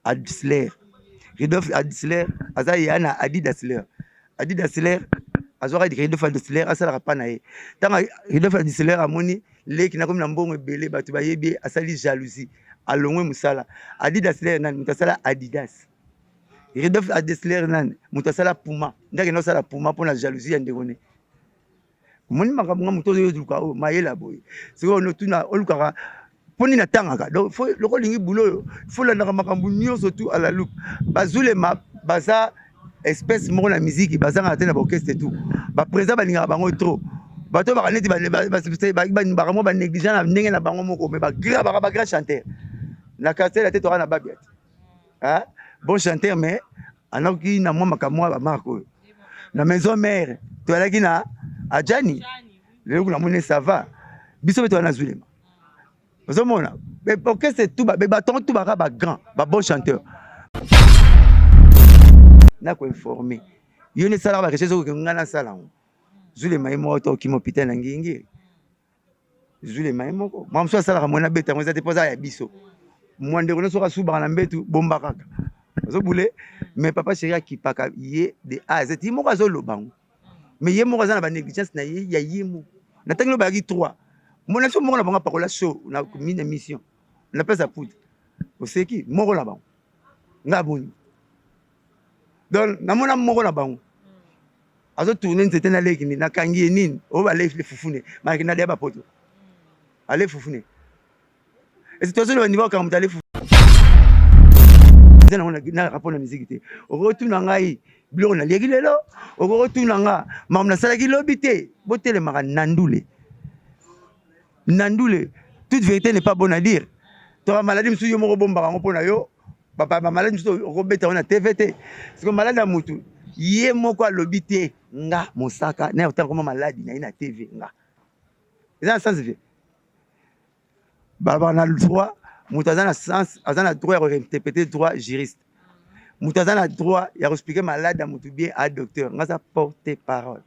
Adisler. Rodolphe Adisler, aza yana Adi Dasler. Adi Dasler, azora di Rodolphe Adisler, asala rapanae. Tanga Rodolphe Adisler amoni, leki na comme nambongo ebele batu ba yebi asali jalousie. Alongwe musala. Adi Dasler nan mutasala Adidas. Rodolphe Adisler nan mutasala Puma. Ndaki no sala Puma pour la jalousie ya ndekone. Moni makambo mutozo yo duka o mayela boy. Siko no tuna olukaka poni na tangaka. Donc faut le kolingi boulot, faut la makambo nyonso tout à la loupe. Bazule ma baza espèce moko na musique baza na tena ba orchestre tout. Ba présent ba linga bango trop. Bato ba kaneti ba bango ba négligent na ndenge na bango moko mais ba grand chanteur. Na quartier la tête ora na babiat. Hein? Bon chanteur mais anoki na mwa makamwa ba marko. Na maison mère, to alaki na Adjani. Le coup la monnaie ça va. Biso beto na Zulema. Vous avez mais pourquoi c'est tout bas, mais bâton tout bas grand, bon chanteur. N'a quoi informé. Il y a une salle à rechercher que ngana salon. Zulema est mort qui m'a pité n'angingi. Zulema est mort. Moi je suis salle à mon abeta, moi ça te pose à biso. Moi de connaître sur souba na mbetu bombakaka. Vous voulez mais papa chéri qui pas yé de A Z il m'a zo lobango. Mais yé mo za na négligence na yé ya yimo. Na tangi lo ba 3. Mon action mon la parole show na une émission na pesa poudre o c'est qui moko la bango nga boni donc na mona moko la bango azo tourner c'était na leki na kangi nini o ba le fufune ma kina deba poto ale fufune et situation au niveau quand mutale fufune na rapport na musique té o retourna ngai bilo na leki lelo o retourna nga mamna sala ki lobité botele maka nandule Nandoule, toute vérité n'est pas bonne à dire. Tu as maladie, monsieur, yo moko bomba ngo pona yo. Papa ma maladie monsieur robeta on a TVT. C'est que malade à mutu. Yé moko lobité nga mosaka na autant comme maladie na TV nga. Ça sens vie. Baba na le droit, mutazana sens, azana droit à interpréter droit juriste. Mutazana droit ya expliquer malade à mutu bien à docteur. Nga ça porter parole.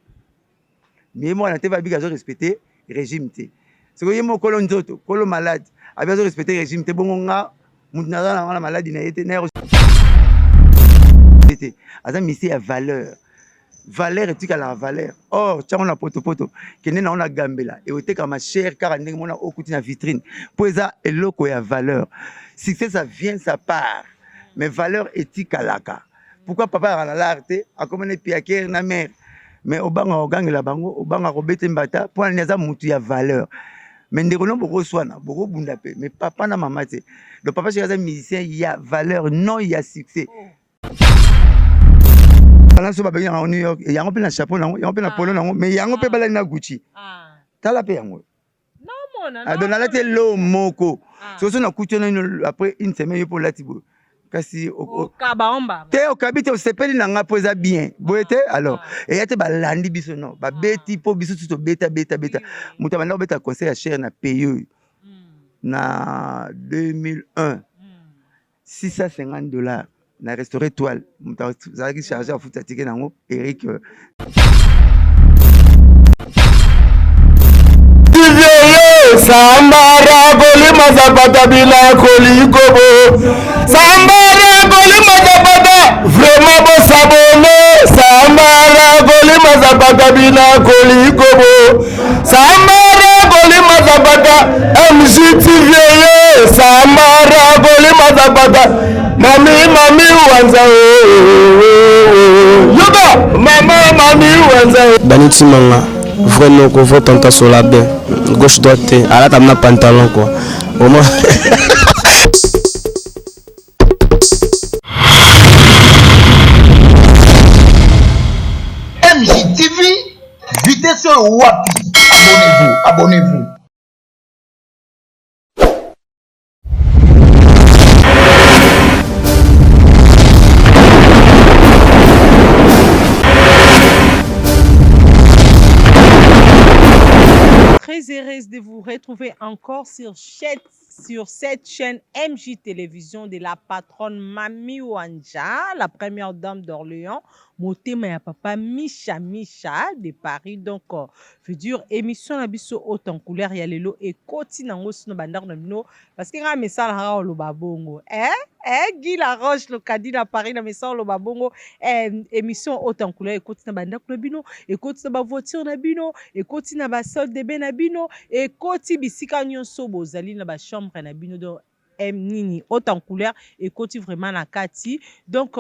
Mais moi na TV va bien respecter régime té. C'est que yemo kolon nzoto, kolon malade, a besoin de respecter le régime. Te bongo nga, mutnaza na maladie na yete na respecter. Azam ici a valeur. Valeur est égal à la valeur. Or, tiens on a poto kene na on a gambela et ote kama cher car ndenge mona okuti na vitrine. Pour ça eloko ya valeur. Succès ça vient ça part. Mais valeur éthique à laka. Pourquoi papa a l'art a comme ne piaker na mère. Mais obanga ogangela bango, obanga robete mbata pour neza mutu ya valeur. Mais ndeko no boko swana boko bunda pe mais papa na maman te le papa chez un musicien il y a valeur non il y a succès bala so ba benga en New York et yango pe na chapeau nango yango pe na polo nango mais yango pe bala na Gucci tala pe yango non mona a donala te lo moko so na kutina après une semaine pour latibo kasi kabaomba te okabite osepeli na nga poza bien boete alors et yate balandi biso non ba beti po biso to beta muta banda beta conseil à cher na paye na 2001 $650 na restaurant étoile muta zaki charger à futa ticket nango Eric Sambara goli mazabata bila kolikobo Sambara goli mazabata vraiment bo sabone Sambara goli mazabata bila kolikobo Sambara goli mazabata MGTV Sambara goli mazabata mami wanza yoga mami wanza Daniti manga vraiment qu'on voit tanta sur la baie gauche droite à la table pantalon quoi au moins MJTV vitesse wapi abonnez-vous très heureuse de vous retrouver encore sur cette chaîne MJ Télévision de la patronne Mami Wanja, la première dame d'Orléans. motema ya papa Micha de Paris. Donc, je veux dire, émission na biso haute en couleur ya lelo et koti nango sino bandar na bino parce que nga mesala ha lo babongo. Guy Laroche le kadi na Paris na mesala lo babongo émission haute en couleur et koti na bandar na bino et koti na ba voiture na bino et koti na ba solde de ben na bino et koti bisika nyonso bozali na ba chambre na bino donc nini haute en couleur et koti vraiment na kati donc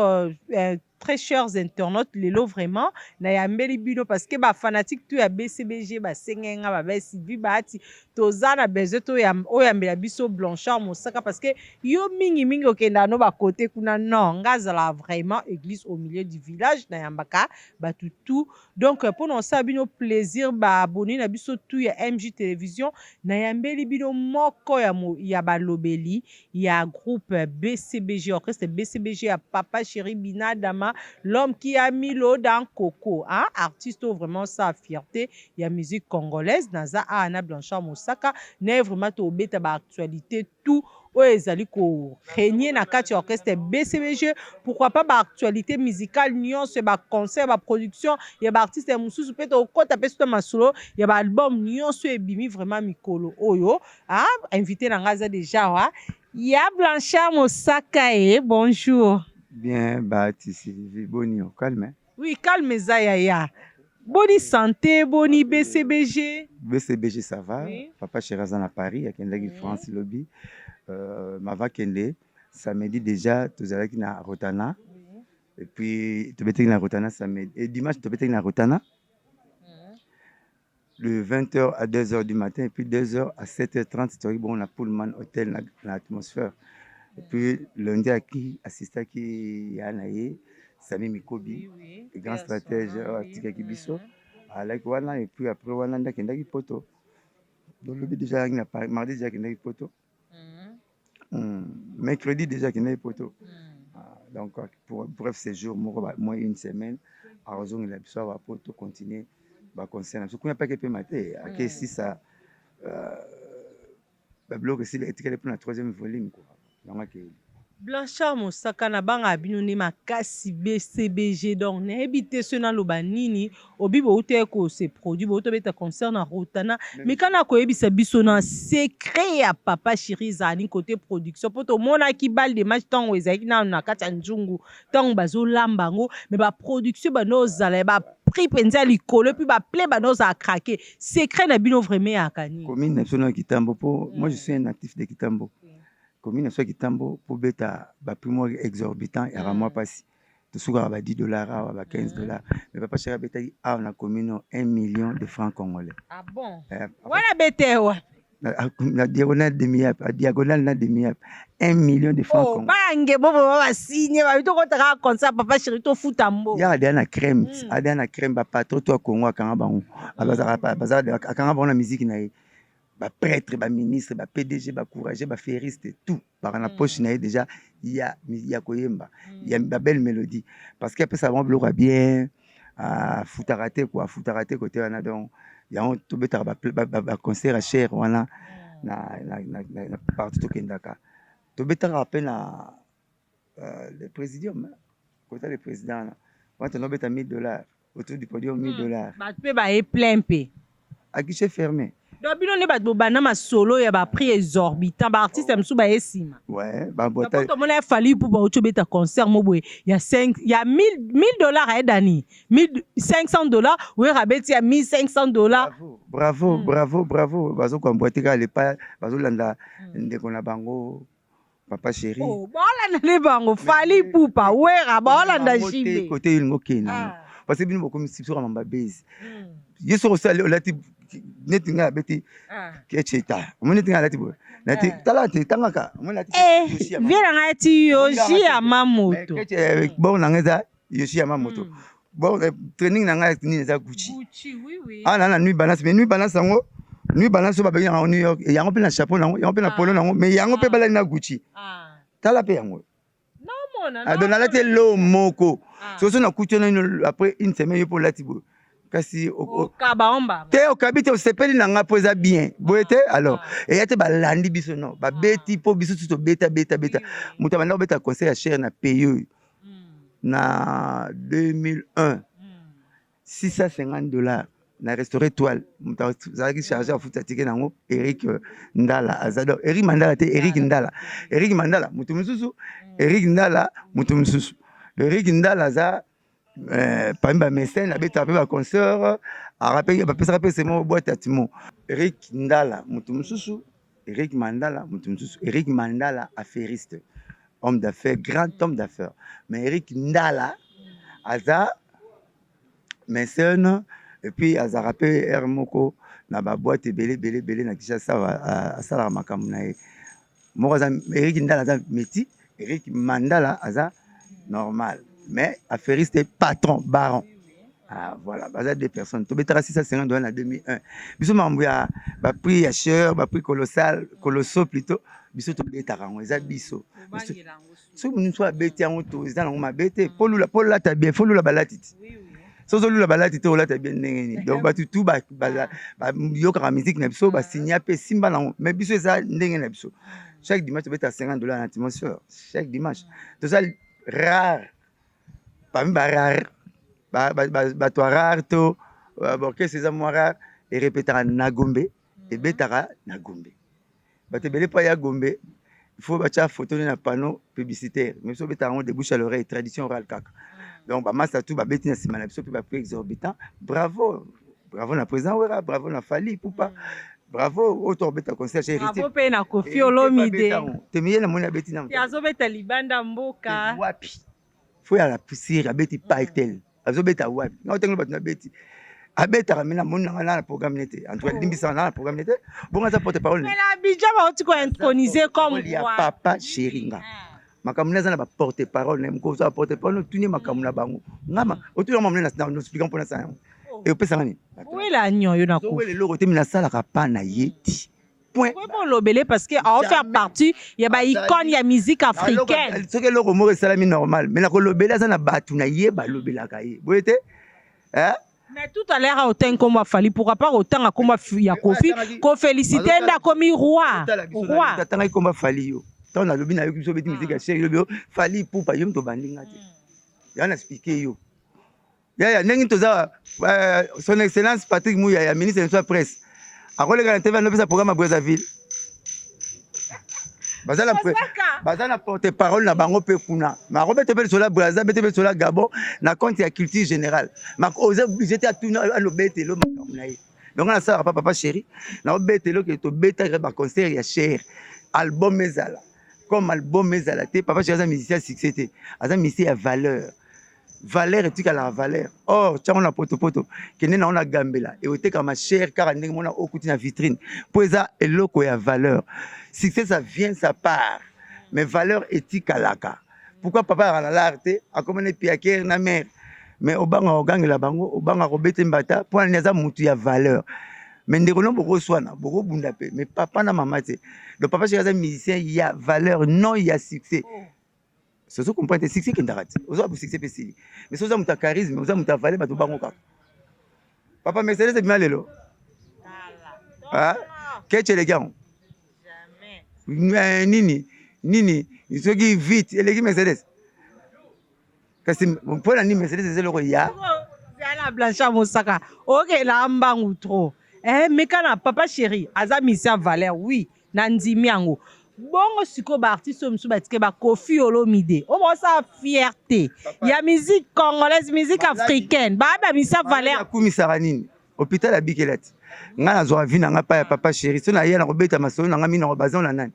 très chers internautes lelo vraiment na yambeli bino parce que ba fanatique tout ya BCBG ba sengenga ba Sylvie Bahati toza na besoin to ya oyambela biso Blanchard Mosaka parce que yo mingi okenda no ba côté kuna non ngazala vraiment église au milieu du village na yambaka ba tout donc pour nous ça bino plaisir ba abonner na biso tout ya MJ télévision na yambeli bino moko ya ba lobeli ya groupe BCBG orchestre BCBG ya Papa Chéri Binadama l'homme qui a mis l'eau dans Coco, hein? Artiste vraiment sa fierté, il y a musique congolaise, Naza Anna Blanchard Mosaka, n'est vraiment au bêta actualité tout. Ezali ko régner na kati orchestre BCBG, pourquoi pas ba actualité musicale nyonso ba concert ba production ya ba artiste mususu peut au kota pesto masolo ya ba album nyonso ebimi vraiment mikolo oyo ah invité na ngaza déjà wa ya Blanchard Mosaka bonjour. Bien, Bahati Sylvie, boni, calme. Oui, calme Zaya. Boni santé, boni BCBG. BCBG, ça va. Oui. Papa Cherazan à Paris, à Kendagi France Lobby. Mava Kende, samedi déjà, tu allais na Rotana. Et puis, tu étais na Rotana samedi. Et dimanche, tu étais na Rotana. De 20h à 2h du matin, et puis 2h à 7h30, tu bon, on a Pullman Hotel dans l'atmosphère. Et puis, lundi, qui assiste qui Yanaye, Sami Mikobi, le grand stratège, Tika Kibiso, avec Wana, et puis après Wana, il y a une photo. Donc, le déjà, mardi, déjà, il y a une photo. Mercredi, déjà, il y a une photo. Donc, pour bref séjour, moi, une semaine, à raison, il a besoin de photo continuer, va concernant. Ce qu'on n'a pas qu'à mater, à qui si ça, bloc, c'est l'étiquette pour la troisième volume, quoi. Blanchard Mosaka na banga bino ne makasi BCBG donc ne habité ce na loba nini obibo ute ko se produit bo to beta concert na Rotana mais kana ko ebisa biso na secret ya Papa Chéri zani côté production poto mona ki bal de match tant ezaki na kati njungu tant bazo lambango mais ba production ba no zala ba prix penza likolo puis ba play ba no za craquer secret na bino vraiment ya kani commune nationale Kitambo pour moi je suis un actif de Kitambo. Commune nationale Kitambo pour beta ba primo exorbitant et à moi passé tout souvent ba $10 ba $15 mais Papa Chéri beta a na commune 1 million de francs congolais. Ah bon voilà bete wa la diagonale de Miap, la diagonale na de Miap, 1 million de francs congolais. Oh, bange bobo ba signé ba to ko taka concert Papa Chéri to futambo. Ya adana crème, adana crème ba patron to Congo kanga bango. Abaza kanga bango na musique na ba prêtre, ba ministre, ba PDG, ba courageux, ba ferriste tout. Par la poche na déjà il y a koyemba, il y a une belle mélodie parce qu'après ça va bloquer bien à futarate quoi, futarate côté on a donc il y a un tout bêta ba concert à cher wana na partout au Kendaka. Tout bêta rappelle na le présidium côté le président là. On a bêta $1000 autour du podium $1000. Ba pe ba e plein pe. À guichet fermé. Donc bino ne ba do banama solo ya ba prix exorbitant ba artiste msu ba esima. Ouais, ba bota. Quand on a fallu pour ba ocho beta concert moboy, il y a $1000 à dani. $1500 ou rabeti ya $1500. Bravo. Bazo ko mbote ka le pa bazo landa ndeko na bango Papa Chéri. Oh, bola na le bango fali pupa wera bola nda jibe. Côté il ngokena. Parce que bino boko misipso ka mamba base. Yeso ça lati netinga beti kecheta mo netinga lati bo nati talati tangaka mo lati viens ngati yoshi ya mamoto bon nangeza yoshi ya mamoto bon training nanga ni za Gucci oui ah na nuit balance mais nuit balance ngo nuit balance ba benga en New York et yango pe na chapeau nango yango pe na polo nango mais yango pe bala na Gucci tala pe yango non mona ah dona lati lo moko so na kuchona après une semaine pour lati bo kasi kabaomba te okabite osepeli nanga po eza bien boyete alors et yate balandi biso non ba beti po biso to beta muta banda beta conseil ya cher na paye na 2001 $650 na restaurant étoile zalaki chargé afuta tike nango Eric Ndala azado Eric Mandala te Eric Ndala mutu mususu Eric Ndala mutu mususu Eric Ndala za parmi ba mécène abeta pe ba concert arape ba pesa pe semo boîte à timo Eric Ndala mutu mususu Eric Mandala mutu mususu Eric Mandala affairiste homme d'affaires grand homme d'affaires mais Eric Ndala aza mécène et puis azara pe moko na ba boîte belé na Kinshasa asala makambo na ye moko za Eric Ndala za métier Eric Mandala aza normal mais affairiste patron baron voilà baza deux personnes to betara $650 en 2001 biso mambo ya ba prix ya cher ba prix colossaux plutôt biso to betara ngo eza biso so munu so abeti yango to eza nango mabete polula ta bien folula balatiti sozo lula balati te olata bien ndenge donc batu tout ba yoka musique na biso ba signer pe simba nango mais biso eza ndenge na biso chaque dimanche beta $50 na atmosphère chaque dimanche to ça rare parmi ba rare ba to rare to orchestre eza mo rare et répétera na Gombe et betara na Gombe bate belé pa ya Gombe il faut bacha photo na panneau publicitaire mais so beta de bouche à l'oreille tradition orale kaka donc ba massa tout ba beti na sima na biso pe ba prix exorbitant bravo na président Wera bravo na Fali Poupa bravo auto beta concert chez héritier bravo pe na Kofi Olomide temiye na mona beti na yazo beta libanda mboka wapi faut ya la poussière abeti paitel azo beta wapi na otengo batu na beti abeta ramena mona na programme nete en tout cas limbisa na programme nete bon ça porte parole mais la bidja ba oti ko introniser comme ya papa Sheringa makamuna na ba porte parole na mko za porte parole tuni makamuna bango ngama otu na mamuna na expliquant pour na ça et opesa ngani oui la nyo yo na ko oui le logo te mina sala ka pa na yeti point oui bon lobele parce que on fait partie ya ba icône ya musique africaine ce que logo mo salami normal mais na ko lobela za na batu na yeba lobela ka ye boyete hein. Mais tout à l'heure, autant qu'on m'a fallu pour rapport autant à comment ya Kofi, qu'on féliciter nda comme roi. Roi. Tant qu'on m'a fallu yo. Tant na lobi na yo biso beti musique chérie yo Fali Poupa yo mto bandinga te. Ya na expliquer yo. Ya nengi toza son excellence Patrick Mouya ya ministre de la presse. Akolega na TV no pesa programme à Brazzaville. Bazana porte-parole na bango pe kuna. Ma robete pe sur la Brazza, bete pe sur la Gabon na compte ya culture générale. Ma oza obligé à tout à lobete lo makamnaye. Donc on a ça papa chéri. Na obete lo ke to beta ba concert ya cher. Album ezala. Comme album ezala te papa chéri za musicien succès te. Aza musicien à valeur. Valeur et tu à la valeur. Or, tiens on a poto kene na on a gambela et ote kama cher car ndenge mona okuti na vitrine. Poeza eloko ya valeur. Succès ça vient ça part. Mais valeur éthique à laka. Pourquoi papa a l'art a comme ne piaker na mère. Mais obanga ogang la bango obanga robete mbata pour neza mutu ya valeur. Mais ndeko no boko swana boko bunda pe mais papa na maman te. Le papa chez un musicien il y a valeur non il y a succès. C'est ce qu'on comprend, c'est succès qui n'arrête. Vous avez succès possible. Mais si vous avez un charisme, vous avez un valeur, vous avez un bango. Papa Mercedes c'est bien l'élo. Ah, qu'est-ce que les gars? Jamais. Nini, il faut qu'il vite. Et les Mercedes. Parce que pour la Mercedes c'est le roya. C'est la blanche à Mosaka. Ok, là en bas ou trop. Mais quand papa chéri, azami sa valeur, oui, nandi miango. Bon, siko ba artiste msu batike ba Kofi Olomide. O mo sa fierté. Ya musique congolaise, musique africaine. Ba misa valeur. Ku misara nini? Hôpital à Bikelati. Nga na zo avina nga pa ya papa chéri. So na ye na robeta masolo na nga mina ko bazon na nani.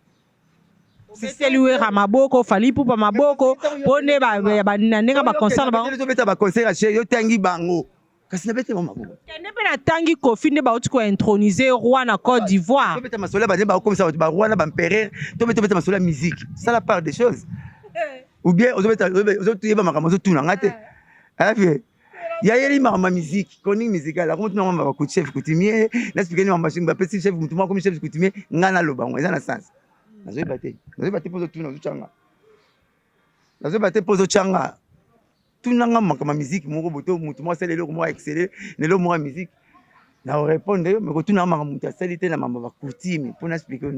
C'est lui Ramaboko, Fali Poupa Maboko, pone ba nenga ba concert ba. Zo beta ba concert chéri yo tangi bango. Kasi na bete mama bongo. Kende pe na tangi Kofi ne ba uti ko introniser roi na Côte d'Ivoire. To beta masolo ba ba comme ça ba roi na ba empereur, to beta masolo musique. Ça la part des choses. Ou bien ozo beta ozo tuyeba makamo ozo tuna ngate. Afie. Ya yeli makama musique, chronique musicale. La compte non ba ko chef coutumier, l'expliquer ni machine ba petit chef coutumier comme chef coutumier ngana lobango, eza na sens. Nazo bate pozo tuna ozo changa. Nazo bate pozo changa. Tout nanga makama musique moko boto mutu mo sele loko mo exceller ne lo mo musique na répondre mais ko tout nanga makama mutu salite na mama ba coutume pour expliquer.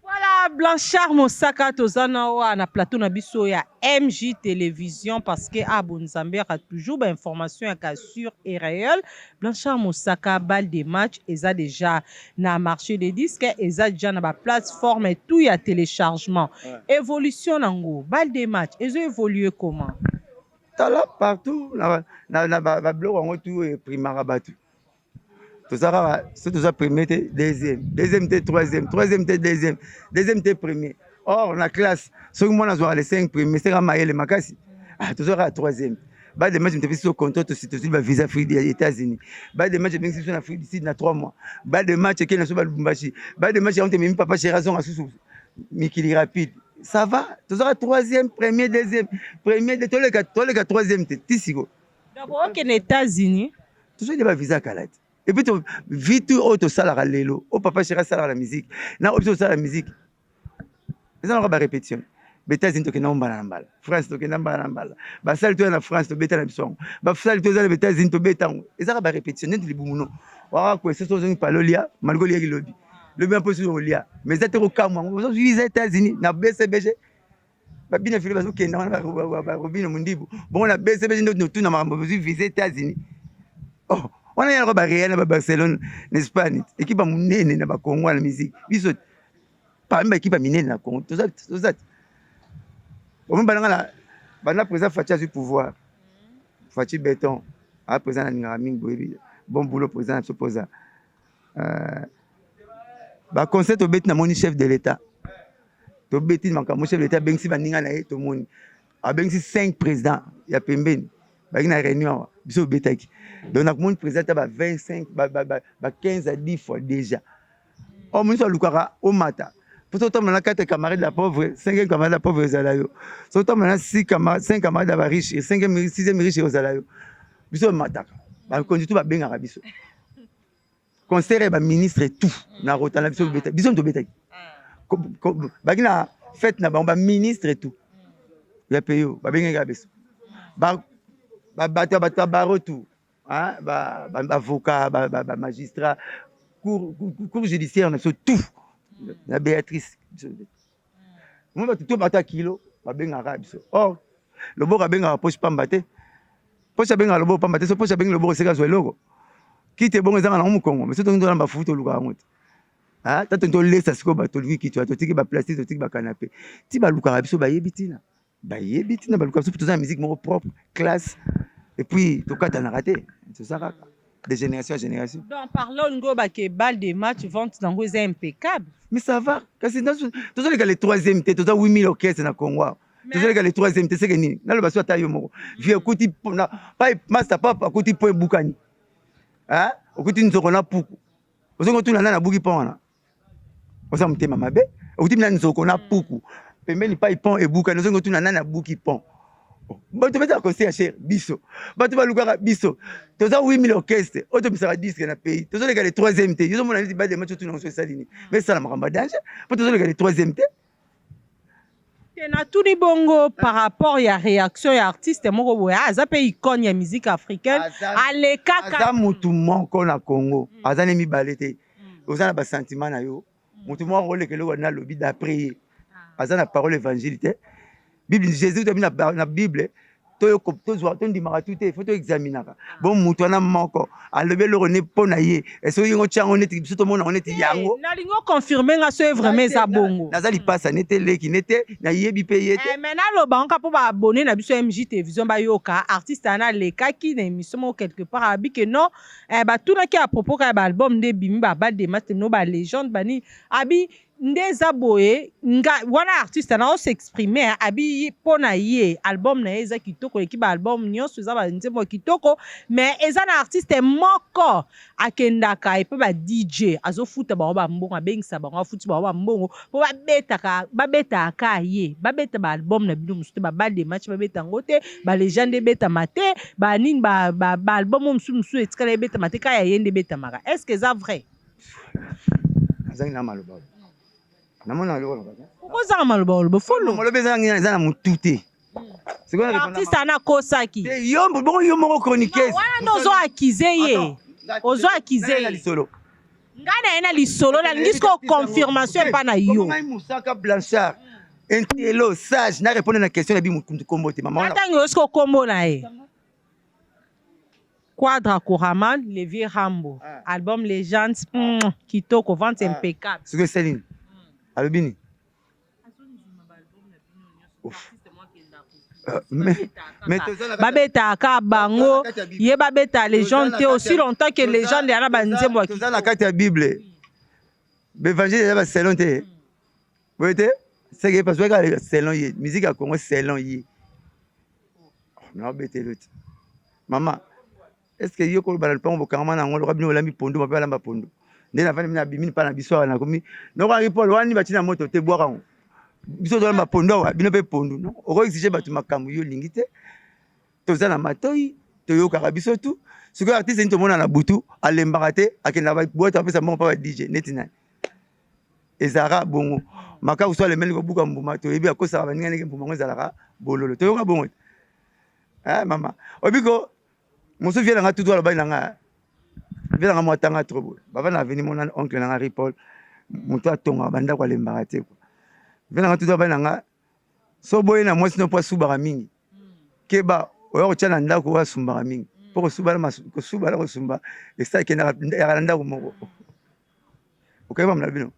Voilà, Blanchard Mosaka tozana wa na plateau na biso ya MJ Télévision parce que Bonzambe a toujours information sur et réel. Blanchard Mosaka balle des matchs eza déjà na marché des disques eza déjà na ba plateforme et tout ya téléchargement. Évolution nango balle des matchs ezo évoluer comment? Tala partout na ba blog en tout primara batu. Tout ça, c'est tout ça premier, deuxième, deuxième, troisième, troisième, deuxième, deuxième, premier. Or, la classe, ce que moi, on a les 5 premiers, c'est Ramaye le Makasi. Ah, tout ça, troisième. Bah, des matchs, je me suis content aussi, tout de visa free des États-Unis. Bah, des matchs, je me suis en Afrique d'ici, dans 3 mois. Bah, des matchs, qui ne sont pas le Bumbashi. Bah, des matchs, on te met papa chez Razon à Soussou. Mikili rapide. Ça va, tout ça, troisième, premier, deuxième, premier, tous les gars, troisième, Tissigo. D'abord, aux États-Unis. Tout ça, il y a un visa Kalate. Et puis, vite, auto salara lelo, au papa chéra salara la musique, na option salara la musique. Les gens ont une répétition. Beta zinto ke namba nambala. France to ke namba nambala. Ba sal to na France to beta na bisong. Ba sal to za beta zinto beta. Les gens ont répétition neti libumuno. Wa ko seso zo palolia, malgoli ya lobi. Lobi un peu sur olia. Mais ça te rokamwa. Vous vivez aux États-Unis na BCBG. Ba bina fili bazo ke na ba robino mundibu. Bon na BCBG no tout na mambo vous vivez aux États-Unis. Oh. On a un Real à Barcelone, n'est-ce pas? Équipe à Mounene, na Congo, la musique. Bisous. Pas une équipe à Mine, na Congo. Tout ça. Au moment où on a présent Fatia du pouvoir, Fatia Béton, à présent à Ningaraming, bon boulot présent à s'opposer. Conseil au bête na mon chef de l'État. Au bête mon chef de l'État, Bengsi Baninga na tout le monde. A Bengsi 5 présidents, il y a Pembeni. Bah une réunion, biso betaki. Donc mon président ba 25 ba 15 à 10 fois déjà. Oh mon so lukara au mata. Pour tout on a 4 camarades de la pauvre, 5 camarades de la pauvre zalayo. Surtout on a 6 camarades, 5 camarades de la riche et 5e 6e riche au zalayo. Biso mata. Ba kondu tout ba benga biso. Conseiller ba ministre et tout na rotana biso betaki. Biso to betaki. Ba gina fête na ba ministre et tout. Ya payo ba benga biso. Ba retour, hein, avocat, magistrat, cour judiciaire, on a tout. La Béatrice. Moi, tout bata kilo, ben arabe. Or, le beau rabin a poche pas mbaté. Poche ben a le beau pas mbaté, poche ben le beau c'est gazoué logo. Qui te bon les gens en Congo, mais c'est tout dans la foot au lugar. Ah, t'as ton laisse à ce que bateau lui qui tu as tout qui va plastique, tout qui va canapé. Tu vas lugar biso ba yebitina. Ba yebitina ba lugar tout ça musique mon propre, classe. Et puis, tout cas, tu as raté. C'est ça, de génération à génération. Donc, parlons de balle des matchs, vente dans les impeccable. Mais ça va. Tout ça, les 3e, tout ça, 8000 orchestres dans le Congo. Tout ça, les 3e, c'est que ni. Là, le basso, tu as eu mon. Vieux, côté, pas master papa, à côté, point Boukani. Hein? Au côté, nous avons un poukou. Au second, tout le monde a bouki pon. Au second, tu as mabé. Au côté, nous avons un poukou. Mais pas pon et Boukani. Au second, tout le monde a bouki pon. Bah, tu vas te conseiller cher, biso. Bah, tu vas le biso. Tu as 8000 orchestres. Tu vas te disque dans le pays. Tu as les 3e. Tu as les des matchs tout dans ce salini. Mais ça, la maramba danger. Tu as les 3e. Tu as tout les bongo par rapport à la réaction des artistes. Moi, je pays icône de la musique africaine. Allez, kaka. Aza mutumon kona Congo. Aza nemi balete. Oza na ba sentiment na yo. Mutumon rôle que le wana lobby d'après. Aza na parole évangélique. Bible Jésus tu as na Bible to zo to ndimaka tout il faut to examiner bon mutu na moko alobe le rené ponaye et so yingo tchango neti biso to mona oneti yango na lingo confirmer nga so vraiment za bongo nazali pasa nete leki nete na yebi pe yete mais na lo banka po ba abonné na biso MJ Télévision ba yoka artiste ana leka ki na émission quelque part abi que non ba tout na ki à propos ka ba album de bimi ba de match no ba légende bani abi ndeza boye nga wana artiste na o s'exprimer abi pona ye album na eza kitoko ekiba album nyonso eza ba nzembo kitoko mais eza na artiste moko akendaka epe ba DJ azofuta ba mbongo abengisa ba futi ba mbongo po ba beta ka ye ba beta ba album na bino musu ba de match ba beta ngote ba légende beta mate ba nini ba album musu etikala beta mate ka ya yende beta mara est-ce que ça vrai azangi na maloba pourquoi ça maloba follow maloba za na mututé c'est quoi artiste ana kosaki yo moko chroniqueuse wana nozo accuser ye ozo accuser ye solo Ngana ena lisolo na ngisko confirmation pas na yo. Comment Moussaka Blanchard intello sage na répondre na question na bi mukundu kombo te maman. Attends esko kombo na ye. Quadra Koraman, Lévi Rambo. Album Legends, kitoko vente impeccable. Ce que Céline. Alobini. Babeta ka bango, ye babeta légende te aussi longtemps que légende yana banzembo ki. Toza na kati ya Bible. L'évangile ya ba selon te. Voyez c'est que parce que selon yi, musique ya Congo selon yi. Na bete l'autre. Maman, est-ce que yo ko bala pango bokanga na ngolo kabino lambi pondo mapela lamba pondo. Ndena vani mina bimini pa na biswa na komi. No ka Paul wani batina moto te boka ngo. Biso dola mapondo wa bino pe pondo no. Oko exige batu makambu yo lingite. Toza na matoi, toyoka biso tu. Ce que artiste nto mona na butu, alembaka te, akenda ba boîte apesa mon pa DJ netina. Ezara bongo. Maka uswa le meli ko buka mbuma to yebi akosa ba ngane ke mbuma ngo zalaka bololo. Toyoka bongo. Ah mama. Obiko Mosu vient nga tout droit là-bas vient nga mwatanga trop. Baba na veni mon oncle nga Paul. Muto atonga banda kwa lembaka te ko. Vient nga tout droit nga so boye na mwasi no po subaka mingi. Keba oyo chana ndako wa sumbaka mingi. Poko subala ko subala ko sumba. Esa kenda ya ndako moko. Okayeba mna bino.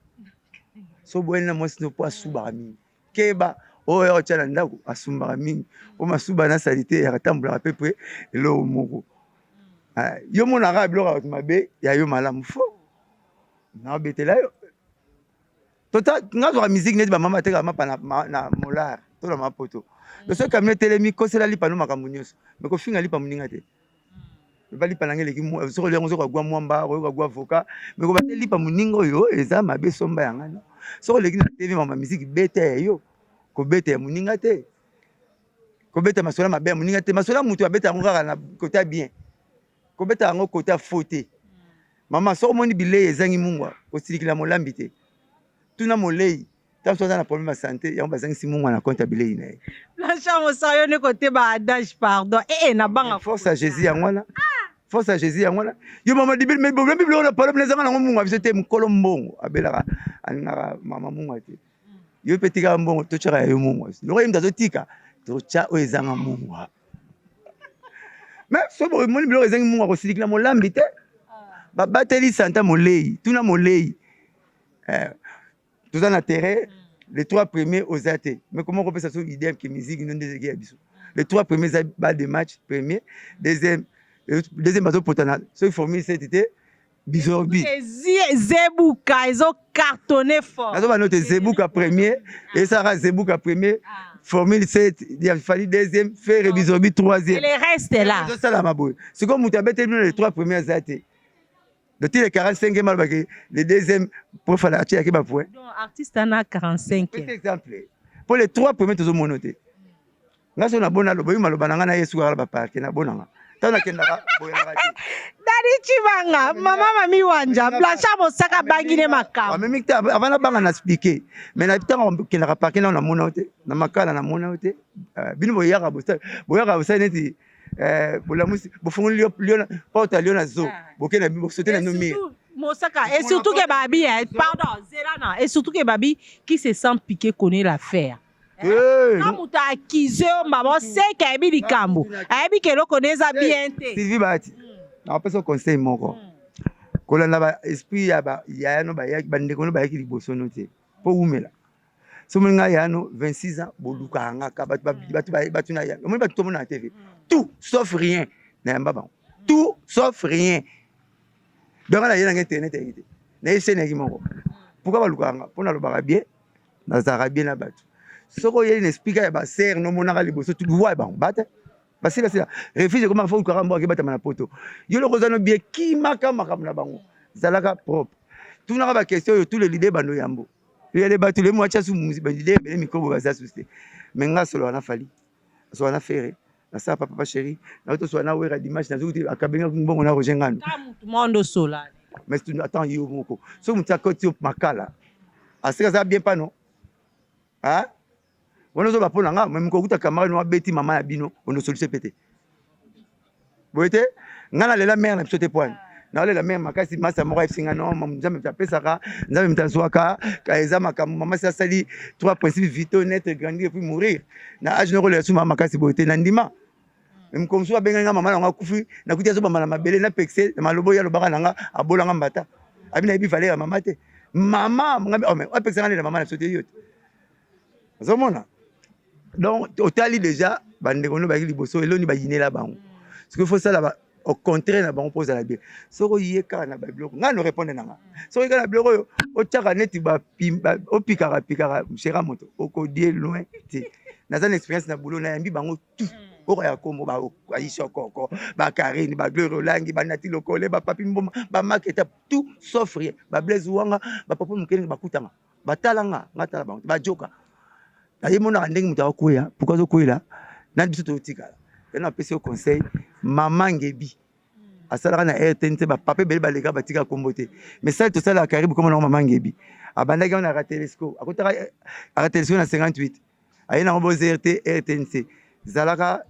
So boye na mwasi no po subaka mingi. Keba oyo chana ndako asumbaka mingi. O masuba na salite ya katambula pepe elo moko. Yo mona ka biloko mabe ya yo malamu fo. Na betela yo. Tota ngazo musique neti ba mama te ka mapa na molar to na mapoto. Le so kamne telemi ko sela lipa no makambo nyonso. Me ko finga lipa muninga te. Ba lipa nangele ki mo so le ngo ko gwa mwamba ko gwa avocat. Me ko ba te lipa muninga yo eza mabe somba yanga no. So le ki na TV mama musique bete yo. Ko bete muninga te. Ko bete masola mabe muninga te. Masola mutu abeta ngo kaka na kota bien. Ko beta ngo kota faute. Mama so moni bile ezangi mungwa ko silikila molambi te. Tuna molei. Tant que na problème de santé, ya bazangi si mungwa na compte bile ina. La chambre ça yo ne côté ba adage pardon. Na banga force à Jésus ya ngwana. Force à Jésus ya ngwana. Yo mama dibil mais problème biblo na problème les ngana mungwa visite mukolo mbongo. Abelaka anaka mama mungwa te. Yo petika mbongo to chaka yo mungwa. Loko imda zo tika. To cha o ezanga mungwa. Mais so bo moni bilo ezangi mungwa ko silikila molambi te. Ba bateli santa molei, tuna molei. Tout dans l'intérêt, les 3 premiers aux athées. Mais comment on peut ça sur l'idée que musique non des les 3 premiers balles de match, premier, deuxième bateau potana. Ceux qui formé cette été, Bizorbi. Zebuka, ils ont cartonné fort. Nous avons noté Zebuka premier, et Sarah Zebuka premier, formule 7, il a fallu deuxième, faire Bizorbi troisième. Et les restes est là. C'est comme Moutabet les 3 premiers athées. Le tir est 45e mal bagé, le deuxième pour faire la tir qui va point. Donc artiste en a 45. Par exemple, pour les 3 premiers tous au monoté. Là on a bon à l'obéi malobananga na yesu ala ba park na bonanga. Tana kenda boyanga. Dadi chibanga, mama mami wanja, blancha mosaka bangine makam. Mais mikta avant banga na expliquer. Mais na tanga kenda park na monoté, na makala na monoté. Bino boyaka bosa neti bolamusi bofunguli liona porta liona zo bokena bosote na nomir Mosaka et surtout que babi pardon Zelana et surtout que babi qui se sent piqué connaît l'affaire. Quand muta accusé maman c'est qu'abi likambo abi que lo connaît ça bien té Sylvie Bati na pas son conseil moko kolanda ba esprit ya no ba ya bandeko no ba ki liboso no te po umela so mlinga ya no 26 ans boluka anga ka batu na ya mo ba tout na TV tout sauf rien na mbaba tout sauf rien donc là il y a internet été na ese na kimoko pourquoi baluka anga pona lo ba bien na zara bien na batu soko yeli ne speaker ya ba ser no monaka liboso tu vois ba bata basila sila refuse comment faut que rambo ke bata na poto yo lo kozano bien ki makama na bango zalaka propre tout na ba question yo tout le leader bando yambo il y a des bateaux les moitié sous leader les micro baza souci mais nga solo ana fali so ana ferré na sa papa chéri na to so na wera dimanche na zuti akabenga mbongo na rojengano tout monde sola mais tu attends yo moko so muta koti makala asika ça bien pas non hein on zo ba pona nga même ko kuta kamara no beti mama ya bino on solution pété boyete nga na lela mère na psote point naolela meme makasi masa moko esinga no nzambe mtapesaka nzambe mtazwaka kaeza makambo mama si asali trois principes vitaux naître grandir et puis mourir na age noko le suma makasi bote na ndima mkomso abenga mama na akufi na kuti azobamba na mabele na pexe na malobo ya lobaka nanga abolanga mbata abina ebi valeur mama te mama ngambi o me apexe ngane na mama na sote yote azomona donc otali déjà bandeko no baki liboso eloni bayinela bango ce qu'il faut ça là au contraire na bango posa la bien soko yeka na babiloko nga no répondre nanga soko yeka na biloko yo otaka neti ba pimba opikara pikara mshera moto okodie loin te naza na expérience na boulot na yambi bango tout oko ya kombo ba aisha koko ba karine ba glore langi ba nati lokole ba papi mboma ba market tout sauf rien ba blaise wanga ba papa mukene ba kutanga batalanga ngatala bango ba joka ayemona ndenge mutaka koya pourquoi zo koyela na biso to tikala yana apesi au conseil maman ngebi asalaka na RTNC ba papa bele balega batika kombo te mais ça to sala karibu comme na maman ngebi abandaki on a ratelesco akotaka ratelesco na 58 ayena ngo boze RTNC zalaka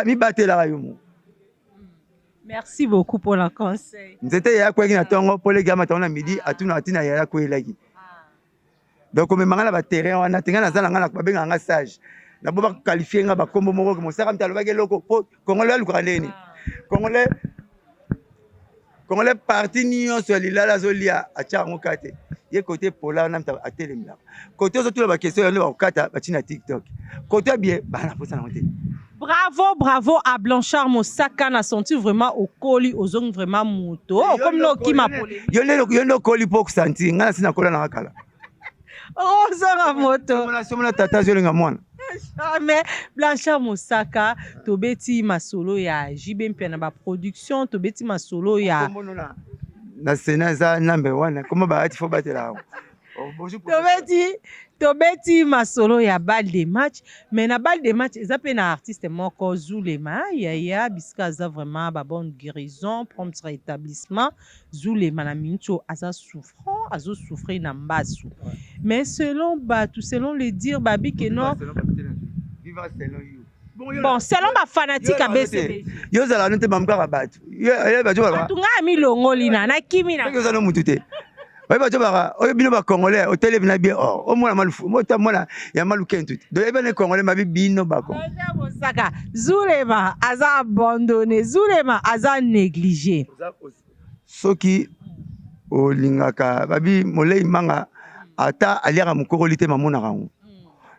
mi batela yo mo. Merci beaucoup pour le conseil. Nzete ya kwa kina tongo pole gama tona midi atuna atina ya kwa elaki. Donc on me mangala ba terrain wana tinga na zala ngala kwa benga nga sage. Na boba qualifier nga ba kombo moko mo saka mtalo ba loko po congolais lu kaneni. Congolais parti nion so lilala zolia acha ngokate. Ye côté pola na mta atelemla. Côté zo tula ba question yo ba kata ba tina TikTok. Côté bien ba na posa na monter. Bravo à Blanchard Mosaka na senti vraiment au coli aux ongles vraiment moto comme no qui m'a polé. Yo no coli pour senti ngana sina kola na kala. Oh ça moto. Mona tata zo lenga mwana. Mais Blanchard Mosaka tobeti masolo ya JB mpena ba production tobeti masolo ya na senaza number 1 comment ba ati fo batela. Tobeti masolo ya balle de match mais na balle de match eza pe na artiste moko Zulema ya biska za vraiment ba bonne guérison prompt rétablissement Zulema na mincho aza souffrant azo souffrir na mbasu mais selon les dire babi que non bon selon ma fanatique à BCB yo zala nte bamkaka batu yo bajo bala tunga mi longoli na kimi na yo zala mutute ouais bajo bala oyo bino ba congolais hôtel bina bien or o mona malufu mota mona ya malukentu do eba ne congolais mabi bino bako Saka Zulema aza abandonné Zulema aza négligé soki olingaka babi molei manga ata aliaka mukokoli te mamona kango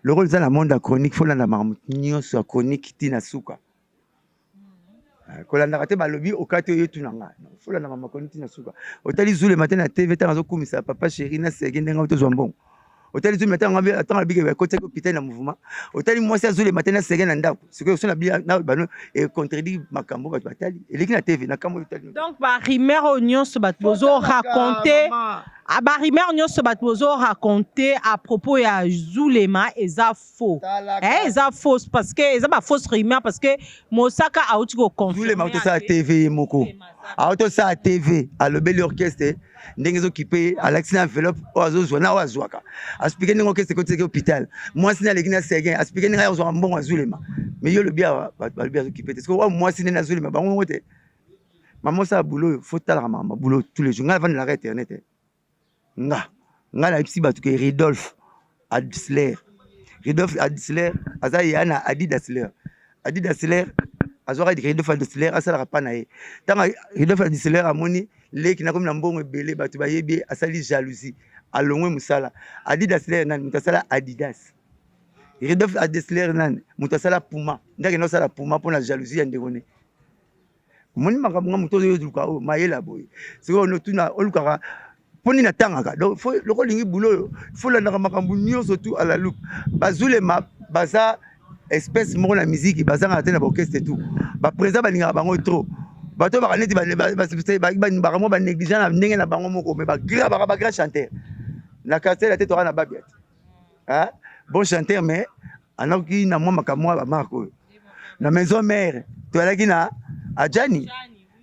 le rôle dans le monde de chronique faut la marmotnion sur chronique tina suka kolanda kate balobi okati yetu nanga faut la mama chronique tina suka otali zule matin na TV tanzo kumisa papa chéri na segende nga oto zwambon otali zule matin ngabe atanga bige ba côté hôpital na mouvement otali mwasi zule matin na segende ndako siko so na bia na bano et contredit makambo ba batali eleki na TV na kambo otali donc ba rimer oignon so bat bozo raconter ba rimer oignon so bat bozo raconter à propos ya Zulema eza faux eza faux parce que eza ba fausse rimer parce que Mosaka a outi ko confirmer Zulema to sa TV moko auto sa TV alobeli orchestre ndenge zo kipe alaxina enveloppe ozo zona wazwaka aspike ndenge orchestre ko teke hôpital moi sina lekina segen aspike ndenge zo mbongo Zulema mais yo le bia ba bia zo kipe parce que moi sina na Zulema bango ngote maman sa boulot faut tala maman boulot tous les jours nga vendre la internet nga na ipsi batu ke Ridolf Adisler aza yana Adidasler azwaka Ridolf Adisler asala rapana ye tanga Ridolf Adisler amoni leki na comme na mbongo ebele batu bayebi asali jalousie alongwe musala Adidasler nan mutasala Adidas Ridolf Adisler nan mutasala Puma ndake no sala Puma pona jalousie ya ndengone moni makambo nga mutozo yo luka o mayela boy siko no tuna olukaka poni na tangaka donc faut le kolingi boulot faut la na makambo nyonso tout à la loupe Bazulema baza espèce moko na musique baza ngata na orchestre tout ba président balinga bango trop bato ba kaneti ba bango ba négligent na ndenge na bango moko mais ba grand chanteur na castel la tête na babiat hein bon chanteur mais anoki na mwa makamwa ba marko na maison mère to alaki na Adjani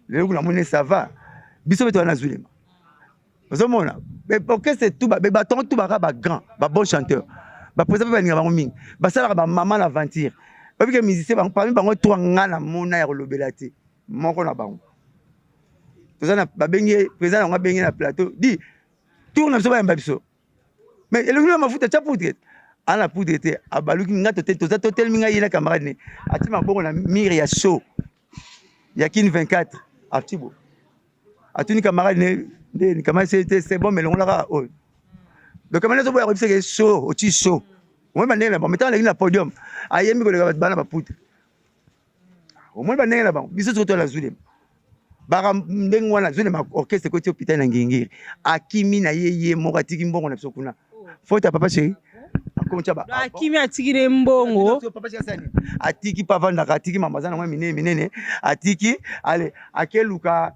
le kuna mone ça va biso beto na Zulema bazomona mais orchestre tout ba baton tout ba grand ba bon chanteur ba président ba ninga bango mingi ba sala ba maman l'aventure ba bika musicien ba parmi bango trois ngana mona ya kolobela te moko na bango tozana babenge président on a bengé na plateau dit tourne biso ba mbabiso mais elongi mafuta cha poudre ana poudre te abaluki ngato te toza totel minga yina camarade ne atima bongo na mire ya show ya kin 24 atibo atuni camarade ne ni camarade c'est bon mais longo la oh donc camarade zo boya ko biseke show oti show moi ba ndenge na ba mettant na podium ayemi ko le bana ba poudre au moins ba ndenge na ba biso to la zulem bara ndenge wana zone ma orchestre ko ti hôpital na ngingiri akimi na yeye moko atiki mbongo na biso kuna faute ya papa chéri akoncha ba akimi atikire mbongo papa chéri sani atiki pavanda atiki mama zana mwa minene atiki ale akeluka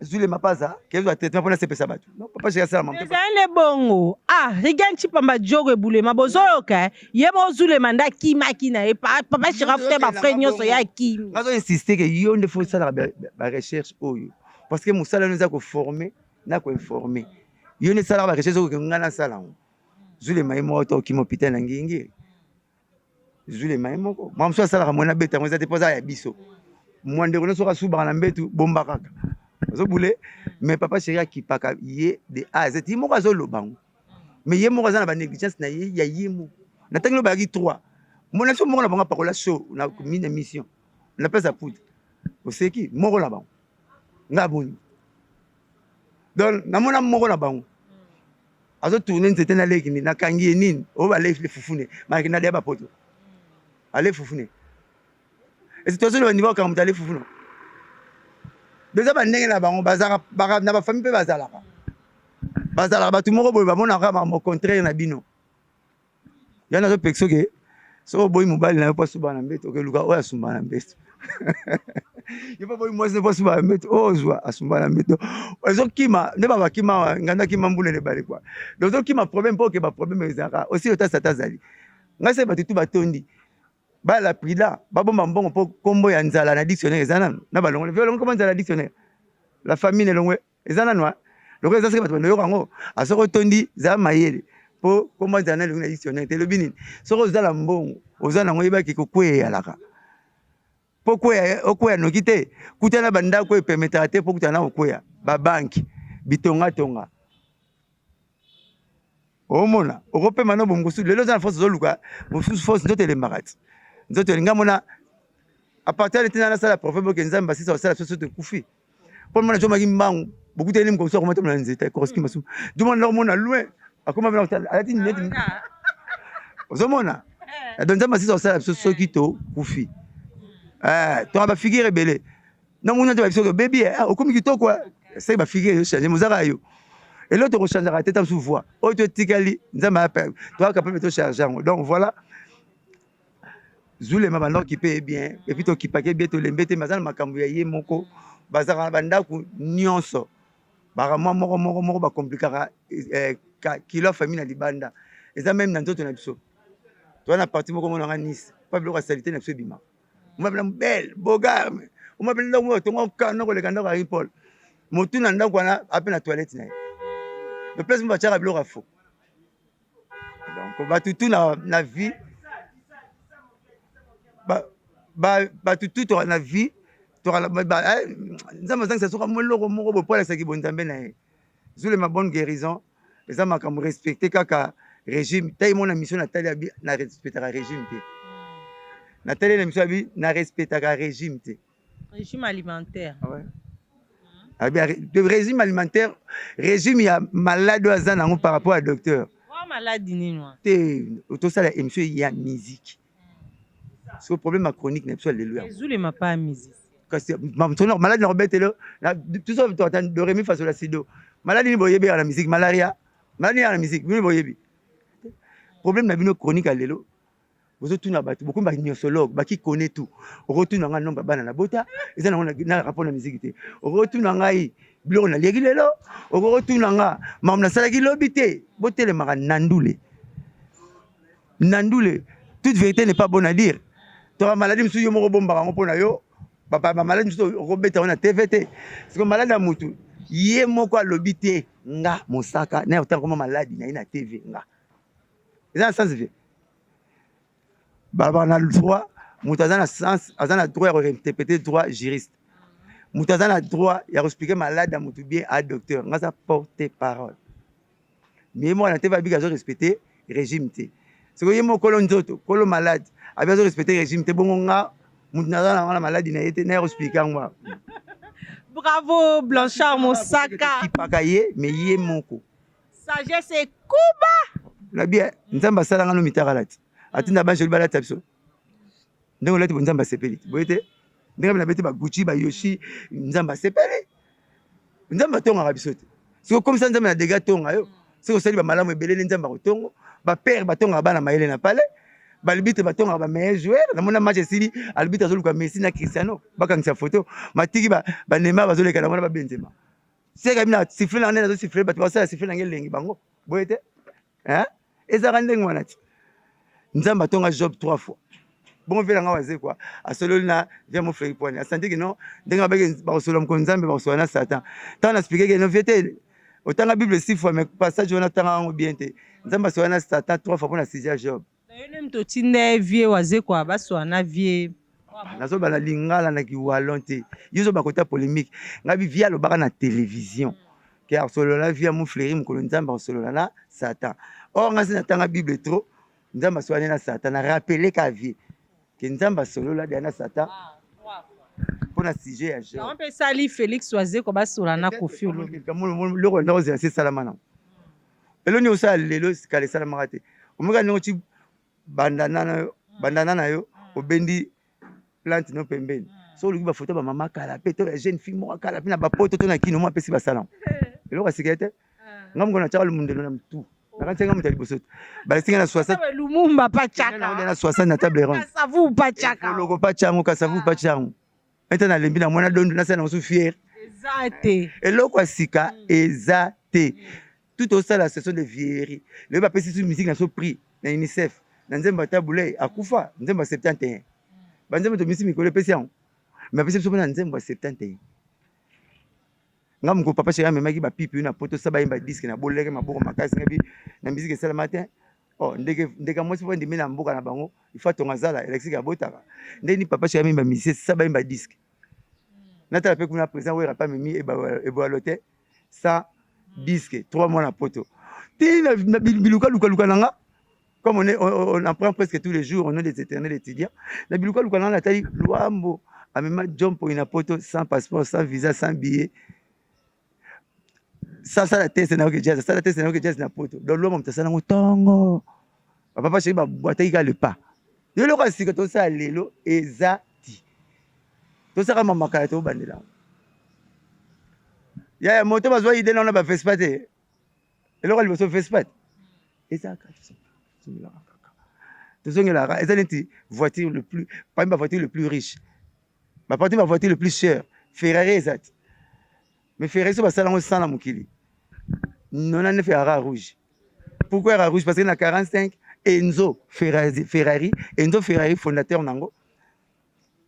zule mapaza kezo traitement pona sepesa batu non papa chéri sala mama ezale bongo riganchi pamba jogo ebule mabozoyoka yebo zule manda kimaki na papa chéri afute ba frère nyonso ya kimi ngazo insister que yo nde faut sala ba recherche oyo parce que musala nous a ko former na ko informer yo ne sala ba recherche ko ngana sala zule maimo to kimo hôpital na ngingiri zule maimo ko mamso sala mona beta ngoza te poza ya biso mwande ko so ka suba na mbetu bomba kaka zo boule mais papa chéri akipaka ye de A Z mo ka zo lobango mais ye mo ka za na ba négligence na ye ya yimo na tangi lo ba ki 3 mon action mo na banga parola show na mine mission na pesa poudre oseki mo ko na bango ngabuni donc na mona mo ko na bango azo tourner nzete na leki ni na kangi nini o ba le fufune ma ki na de ba poto ale fufune et c'est toi le niveau quand tu allez fufune déjà ba ndenge na bango bazaka na ba famille pe bazalaka batu moko boy ba mona ka mo contraire na bino yana zo pexo ke so boy mobile na pas suba na mbeto ke luka oya sumba na mbeto yo pa boy mwese pas suba na mbeto o zwa asumba na mbeto ezo kima ne ba kima nganda kima mbule ne bale kwa donc zo kima problème po ke ba problème ezaka aussi ota satazali ngase batu tu batondi ba la prida ba bomba mbongo po kombo ya nzala na dictionnaire ezana na ba longo violon comment nzala dictionnaire la famille ne longo ezana noa loko ezasa ke batu yo kango asoko tondi za mayele po kombo nzala na dictionnaire te lobini soko zala mbongo ozana ngo yeba ki kokweya laka po kweya okweya nokite kutana banda ko permettre te po kutana okweya ba banki bitonga tonga omona okope mano bongosu lelo za force zoluka mosusu force ndote le marati nzoto linga mona à partir de tena sala prophète que nzamba sisa sala soso de kufi pour mona joma kimbangu bokute elim comme ça comment mona nzeta koroski masu demande leur mona loin akoma bela alati net ozomona donc nzamba sisa sala soso kito kufi to ba figure belé non mona to ba biso baby okomi kitoko c'est ba figure changer mozaka yo et l'autre changer la tête sous voix auto tikali nzamba toi capable de charger donc voilà zule mabanda qui paye bien et puis to qui paquet bien to lembete mazana makambu ya ye moko bazaka banda ku nyonso bara moko ba compliquera kilo famille na libanda eza même na nzoto na biso to na parti moko mona Nice pas bilo ka salité na biso bima on bela belle bogar on bela ndongo to ngaka ndongo le kanda ka Paul motu na ndako na ape na toilette na le place mba tshaka bilo ka fo donc ba tutu na vie ba tutu to na vie to la nzamba zanga soka moloko moko bo pola saki bonzambe na ye zule ma bonne guérison eza makambo respecter kaka régime tay mon mission na tali abi na respecter régime te na tali na mission abi na respecter régime te régime alimentaire ouais le régime alimentaire régime ya malade azana ngo par rapport à docteur maladie nini wa te to sala émission ya musique. C'est le problème chronique n'est pas le Zule m'a pas musique. Parce que malade n'embête là, tout ça tu attends de remis face au acido. Maladie ni boyebi à la musique, malaria, maladie à la musique, ni boyebi. Problème na bino chronique à lelo. Vous êtes tout na batu, beaucoup de gynécologues, ba qui connaît tout. Au retour na non baba na bota, et ça na rapport na musique té. Au retour na ngai bilo na legi lelo, au retour na nga mam na sala ki lobité, boté le mara nandoule. Nandoule, toute vérité n'est pas bonne à dire. Tu as maladie, monsieur, yo moko bomba ngo pona yo. Papa maladie, monsieur, robeta on a TVT. Parce que malade à mutu. Yé moko lobité nga mosaka na autant comme maladie na ina TV nga. Et ça sens vie. Baba na le droit, mutu azana sens, azana droit à interpréter droit juriste. moto aza na droit ya koexplike malade ya motu bien a docteur nga aza porte parole mais moko na te babiki azorespecte régime te soki ye moko kolo nzoto kolo malade abi azorespecte régime te bongo nga motu naza na wana maladi na ye te naya koexplike yango Bravo, Blanchard Mosaka. kipaka ye mais ye moko Sagesse et Kuba. la bien nzambe asalanga no mitaka ti atinda banjoli balata biso ndenge olati bo nzambe asepeli boye te ndenge na bete baguchi bayoshi nzambe asepeli nzambe atongaka biso te soki okomisa nzambe na dega tonga yo soki osali bamalamu ebeleli nzambe akotongo bapere batongaka bana mayele na pale balibitre batongaka bameilleur joueur namona match esili alibitre azoluka messi na cristiano bakangisa foto matiki banema bazoleka na mwana babenzema seka bina sifle na nene azosifle bato basala sifle na nge elengi bango boye te ezaka ndenge wana ti nzambe atonga job 3 fois bongo mpe nanga waze kwa asololi na via mo frère pone asantiki no ndenge babeke bakosolola moko nzambe bakosola na satan ntango na explike ke no vie te otanga bible 6 fois mais passage wana otanga yango bien te nzambe asola na satan 3 fois mpona sidia job Nayone mtotinda vie waze kwa baso na vie nazoba na lingala na kiwalon te yo zo bakota polémique ngabi via alobaka na télévision ke asolola via mo frère mokolo nzambe akosolola na satan or nga si natanga bible trop nzambe asolani na satan na rappele ka vie ke nzambe asolola dia na satan mpona sujet ya job mpe sali Félix waze kwa basola na Koffi loko ndako ozela se esalama nango eloni osala lelo kala esalamaka te omeka ndenge oti bandana na yo obendi plante no pembeni so oluki bafoto bamama kala mpe to ya jeune fille moko kala mpe na bapoto to na kino mo apesi basala eloko asika te nga moko na tyaka lumundelo na mtu nakantianga moto ya liboso te balesinga na 60 lumumba pachaka na 60 na table ronde kasavu pachaka loko pachango kasavu pachango ete nalembi na mwana dondo nasala nango so fiere eza te eloko asika eza te tout osala session de vieillerie leyo bapesi so musique na so prix na unicef na nzembo atabule akufa nzembo 71 banzembo tomisi mikolo epesi yango mais apesi biso mpona nzembo ya 71 nga moko papa chéri amemaki bapipi na poto sa bayemba diske na boleke maboko makasi ngabi na musique esalama te ndeka mwasi mpo ndimi na mboka na bango ifa tonga zala électrique abotaka ndeni papa chéri amemba misie sa bayemba diske natala mpe kuna président wera pa memi eboalo te sans diske 3 mois na poto ti na bilukalukaluka na nga comme on apprend presque tous les jours au nom des éternels étudiants na bilukaluka na nga natali lwambo amema jompo ina poto sans passeport sans visa sans billet sala tese na yoke jazz sala tese na yoke jazz na poto donc lwambo mtasala ngo tongo papa chéri babwataki ka le pas yo loko asika tosala lelo eza ti tosaka mamakala tobandela ya moto bazwa ide na bavespa te eloko liboso vespa te ezaka tozongelaka eza neti voiture le plus parmi bavoiture le plus riche baparti bavoiture le plus cher ferrari eza te mais ferrari so basala yango 100 na mokili 99 Ferrari rouge pourquoi era rouge parce que na 45 Enzo Ferrari fondateur nango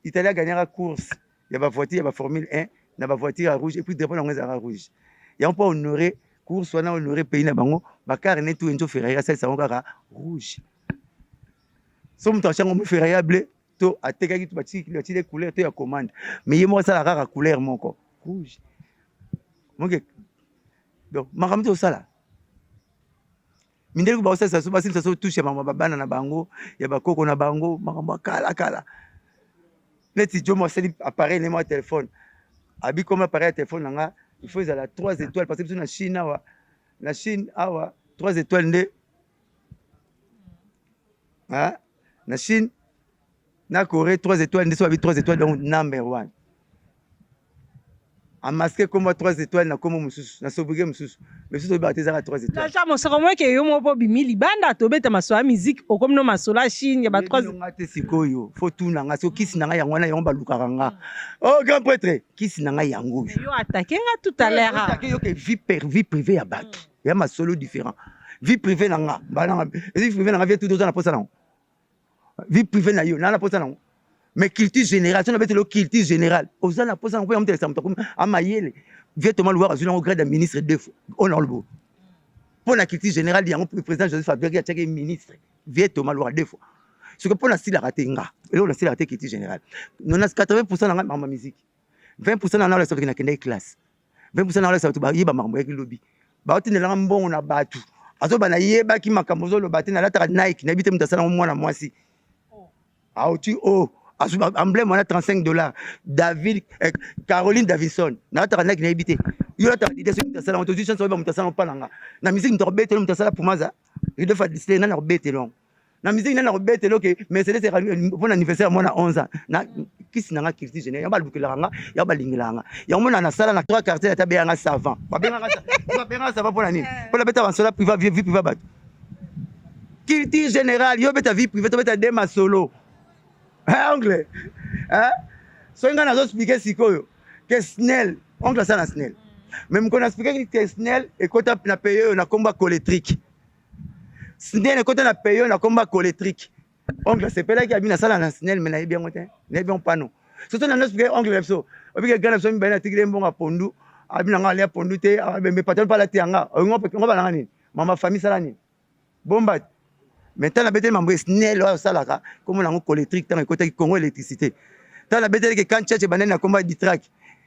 Italie gagnera course il y a bavoiture ya Formule 1 na bavoiture rouge et puis drapeau nango ezala rouge yango mpo honorer course wana honorer pays na bango bakare ne tout Enzo Ferrari asalisa yango kaka rouge so moto achango mo Ferrari ya bleu to atekaki to batili les couleurs to ya commande mais ye moko asala kaka couleur moko rouge moke donc makambo to osala mindeli ko baosalisa so basilisa so touche ya babana na bango ya bakoko na bango makambo kala neti jomo asali appareil nemo ya téléphone abi comme appareil ya téléphone nanga il faut ezala 3 étoiles parce que biso na Chine awa 3 étoiles nde na Chine na Corée 3 étoiles nde so abi 3 étoiles donc number 1 amaske comme 3 étoiles na comme mususu na sobuge mususu mais so ba tezaka 3 étoiles la mo moi ke yo mo po bimili banda to beta masoa musique o comme no masola Chine ya ba 3 ngate sikoyo faut tout nanga so kisi nanga yango na yango balukaka nga oh grand prêtre kisi nanga yango yo attaquer nga tout à l'heure attaquer yo ke vie privée ya bato ya masolo différent vie privée nanga bana vie privée nanga vie tout dans la posa non vie privée na yo na la posa non mais culture générale si on avait le culture générale aux gens la posa non peut ça comme amayele vie to malouar azula au grade de ministre 2 fois on a le beau pour la culture générale il y a un président Joseph Fabien qui a été ministre vie to malouar 2 fois ce que pour la style raté nga et on a style raté culture générale non 80% na ma musique 20% na la sorti na kende classe 20% na la sorti ba yeba makambo ya lobby ba otinela mbongo na batu azo bana yeba ki makambo zo lobate na lata Nike na bité mutasala mwana mwasi tu emblème on a $35 David Caroline Davison na lata Nike na bité yo lata idée so mutasala on te dit chance ba mutasala palanga na musique ntorbete mutasala pumaza il faut disler na robete long na musique na robete lo ke Mercedes pour anniversaire mona 11 ans na kisi nanga kirti général ya balukilanga ya balingilanga ya mona na sala na 3 quartiers ta benga savant ba benga savant pour nani pour la beta bansola privé vie privé bat kirti général yo beta vie privée to beta de ma solo anglais so nga na zo expliquer sikoyo que Snell oncle ça na Snell même qu'on a expliqué que Snell et kota na payer na combat électrique Snell et kota na payer na combat électrique oncle c'est pas là qui a bien ça na Snell mais na bien moté na bien panneau surtout na expliquer oncle lepso obi que gana so mi bana tigre mbonga pondu abi na ngale pondu te me patron pas la tianga ngo ba ngani mama famille sala ni bomba maintenant la bête mambo Snell wa sala ka comme na ngo électrique tant kota Congo électricité tant la bête que quand tchatche banana combat di track